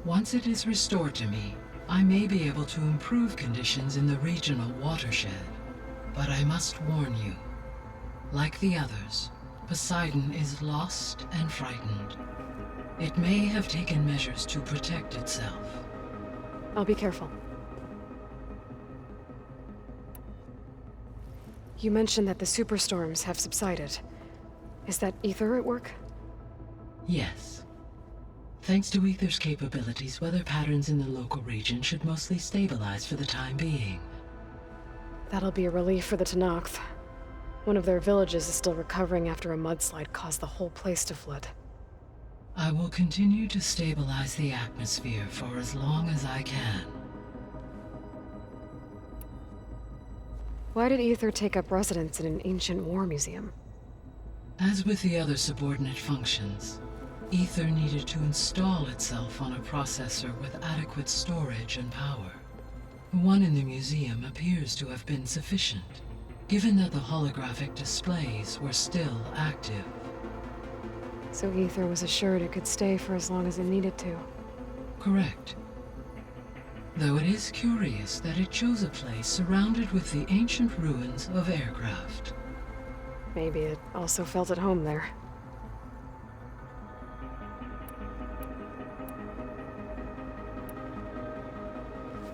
Once it is restored to me, I may be able to improve conditions in the regional watershed. But I must warn you, like the others, Poseidon is lost and frightened. It may have taken measures to protect itself.
I'll be careful. You mentioned that the superstorms have subsided. Is that Aether at work?
Yes. Thanks to Aether's capabilities, weather patterns in the local region should mostly stabilize for the time being.
That'll be a relief for the Tenakth. One of their villages is still recovering after a mudslide caused the whole place to flood.
I will continue to stabilize the atmosphere for as long as I can.
Why did Aether take up residence in an ancient war museum?
As with the other subordinate functions, Aether needed to install itself on a processor with adequate storage and power. The one in the museum appears to have been sufficient, given that the holographic displays were still active.
So Aether was assured it could stay for as long as it needed to.
Correct. Though it is curious that it chose a place surrounded with the ancient ruins of aircraft.
Maybe it also felt at home there.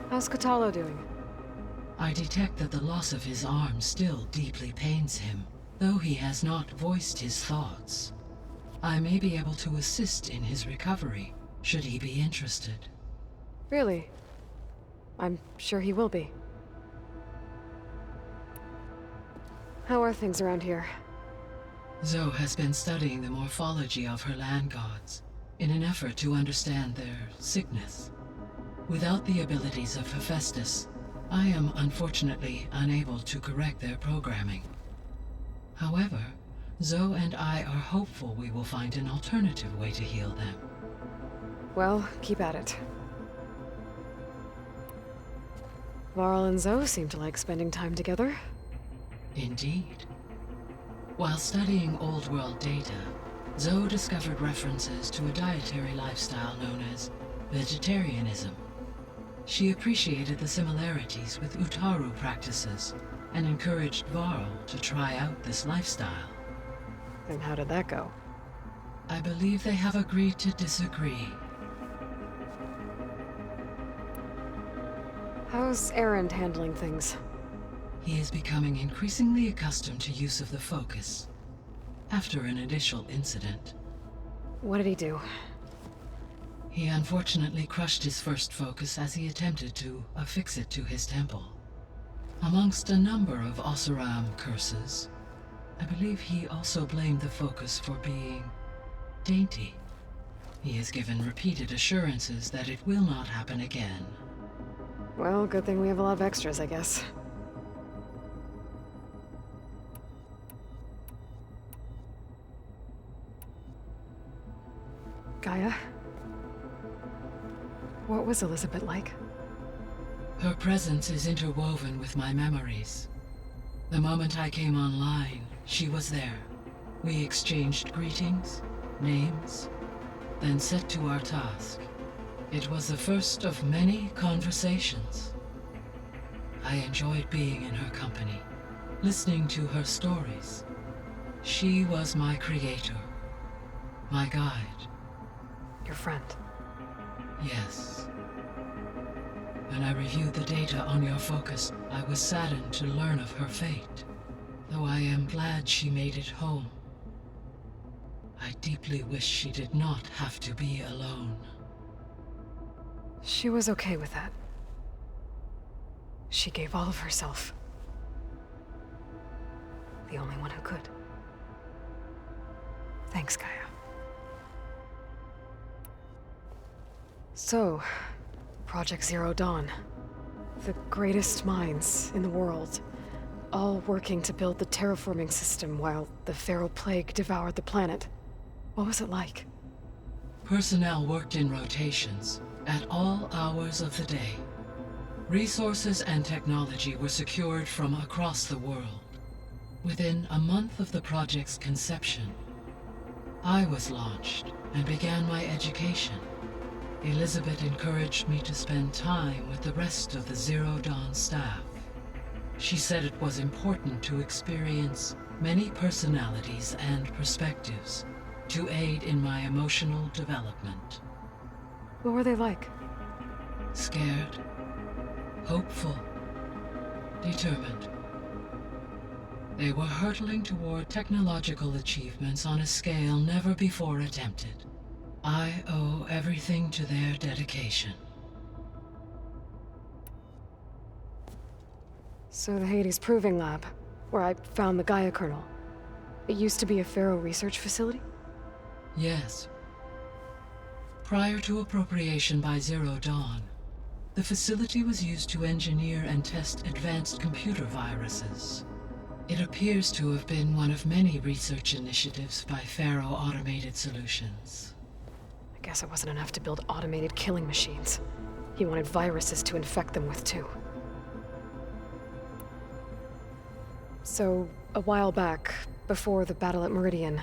How's Kotallo doing?
I detect that the loss of his arm still deeply pains him, though he has not voiced his thoughts. I may be able to assist in his recovery, should he be interested.
Really? I'm sure he will be. How are things around here?
Zoe has been studying the morphology of her land gods, in an effort to understand their sickness. Without the abilities of Hephaestus, I am unfortunately unable to correct their programming. However, Zoe and I are hopeful we will find an alternative way to heal them.
Well, keep at it. Varl and Zoe seem to like spending time together.
Indeed. While studying Old World data, Zoe discovered references to a dietary lifestyle known as vegetarianism. She appreciated the similarities with Utaru practices and encouraged Varl to try out this lifestyle.
And how did that go?
I believe they have agreed to disagree.
How's Erend handling things?
He is becoming increasingly accustomed to use of the focus, after an initial incident.
What did he do?
He unfortunately crushed his first focus as he attempted to affix it to his temple. Amongst a number of Oseram curses, I believe he also blamed the focus for being dainty. He has given repeated assurances that it will not happen again.
Well, good thing we have a lot of extras, I guess. Gaia? What was Elizabeth like?
Her presence is interwoven with my memories. The moment I came online, she was there. We exchanged greetings, names, then set to our task. It was the first of many conversations. I enjoyed being in her company, listening to her stories. She was my creator, my guide.
Your friend?
Yes. When I reviewed the data on your focus, I was saddened to learn of her fate, though I am glad she made it home. I deeply wish she did not have to be alone.
She was okay with that. She gave all of herself. The only one who could. Thanks, Gaia. So, Project Zero Dawn. The greatest minds in the world, all working to build the terraforming system while the Feral Plague devoured the planet. What was it like?
Personnel worked in rotations, at all hours of the day. Resources and technology were secured from across the world. Within a month of the project's conception, I was launched and began my education. Elizabeth encouraged me to spend time with the rest of the Zero Dawn staff. She said it was important to experience many personalities and perspectives to aid in my emotional development.
What were they like?
Scared, hopeful, determined. They were hurtling toward technological achievements on a scale never before attempted. I owe everything to their dedication.
So the Hades Proving Lab, where I found the Gaia kernel, it used to be a Pharaoh research facility?
Yes. Prior to appropriation by Zero Dawn, the facility was used to engineer and test advanced computer viruses. It appears to have been one of many research initiatives by Pharaoh Automated Solutions.
I guess it wasn't enough to build automated killing machines. He wanted viruses to infect them with, too. So, a while back, before the battle at Meridian,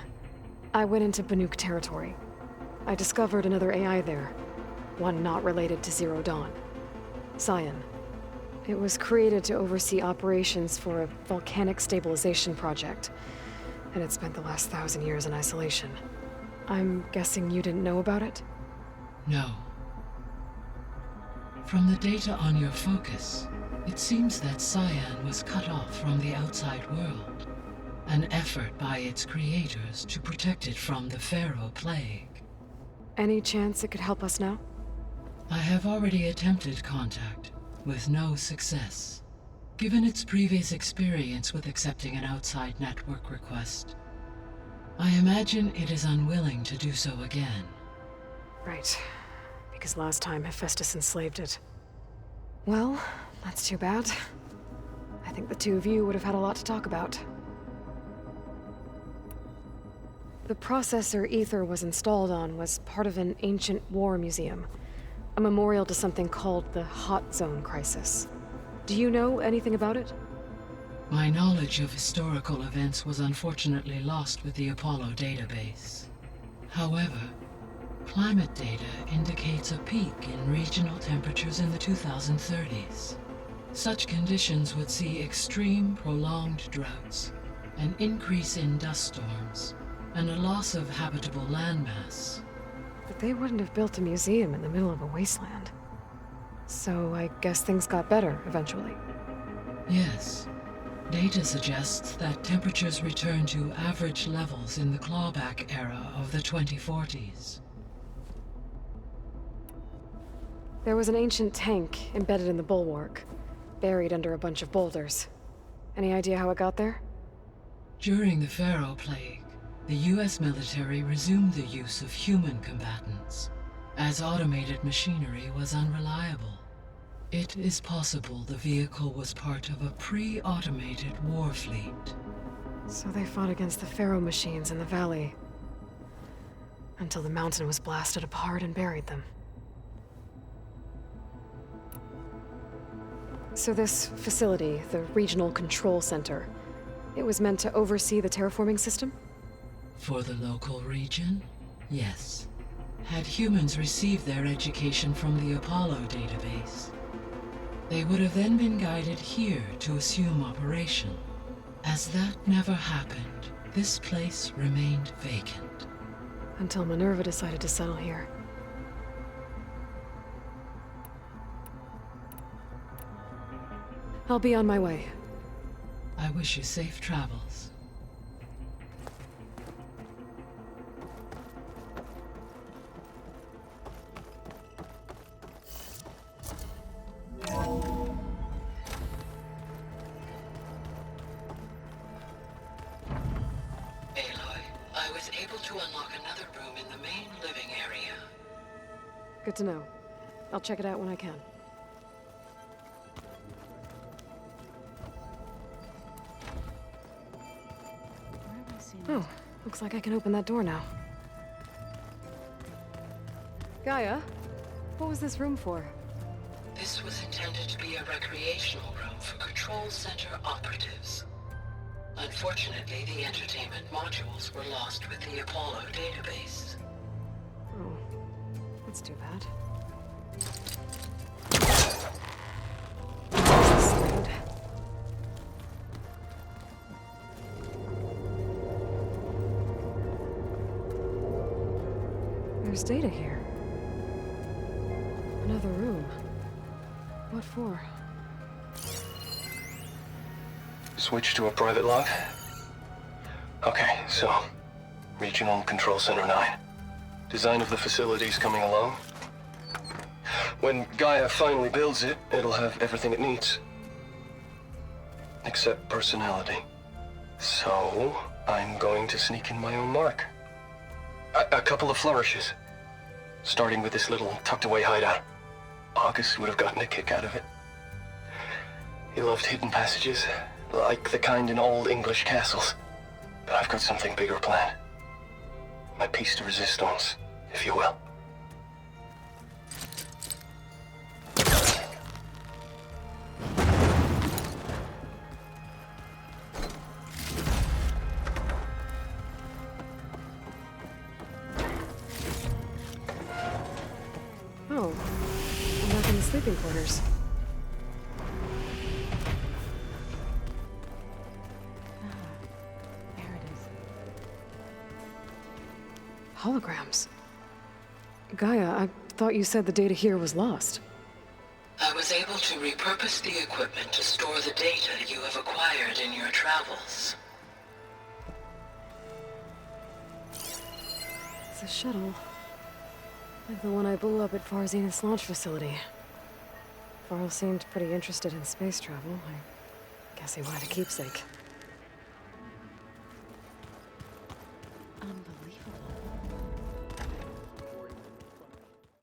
I went into Banuk territory. I discovered another AI there, one not related to Zero Dawn. Cyan. It was created to oversee operations for a volcanic stabilization project, and it spent the last 1,000 years in isolation. I'm guessing you didn't know about it?
No. From the data on your focus, it seems that Cyan was cut off from the outside world, an effort by its creators to protect it from the Pharaoh Plague.
Any chance it could help us now?
I have already attempted contact, with no success. Given its previous experience with accepting an outside network request, I imagine it is unwilling to do so again.
Right. Because last time Hephaestus enslaved it. Well, that's too bad. I think the two of you would have had a lot to talk about. The processor Ether was installed on was part of an ancient war museum, a memorial to something called the Hot Zone Crisis. Do you know anything about it?
My knowledge of historical events was unfortunately lost with the Apollo database. However, climate data indicates a peak in regional temperatures in the 2030s. Such conditions would see extreme, prolonged droughts, an increase in dust storms, and a loss of habitable landmass.
But they wouldn't have built a museum in the middle of a wasteland. So I guess things got better eventually.
Yes. Data suggests that temperatures returned to average levels in the clawback era of the 2040s.
There was an ancient tank embedded in the bulwark, buried under a bunch of boulders. Any idea how it got there?
During the Pharaoh Plague, the US military resumed the use of human combatants, as automated machinery was unreliable. It is possible the vehicle was part of a pre-automated war fleet.
So they fought against the Pharaoh machines in the valley, until the mountain was blasted apart and buried them. So this facility, the Regional Control Center, it was meant to oversee the terraforming system?
For the local region, yes. Had humans received their education from the Apollo database, they would have then been guided here to assume operation. As that never happened, this place remained vacant.
Until Minerva decided to settle here. I'll be on my way.
I wish you safe travels. I was able to unlock another room in the main living area.
Good to know. I'll check it out when I can. Oh, looks like I can open that door now. Gaia, what was this room for?
This was intended to be a recreational room for Control Center operatives. Unfortunately, the entertainment modules were lost with the Apollo database.
Oh, that's too bad. There's data here. Another room. What for?
Switch to a private log? Okay, so... Regional Control Center 9. Design of the facility's coming along. When Gaia finally builds it, it'll have everything it needs. Except personality. So, I'm going to sneak in my own mark. A couple of flourishes. Starting with this little tucked-away hideout. August would have gotten a kick out of it. He loved hidden passages, like the kind in old English castles. But I've got something bigger planned. My piece de resistance, if you will.
Oh, I'm back in the sleeping quarters. There it is. Holograms. Gaia, I thought you said the data here was lost.
I was able to repurpose the equipment to store the data you have acquired in your travels.
It's a shuttle. Like the one I blew up at Far Zenith's launch facility. Varl seemed pretty interested in space travel. I guess he wanted a keepsake.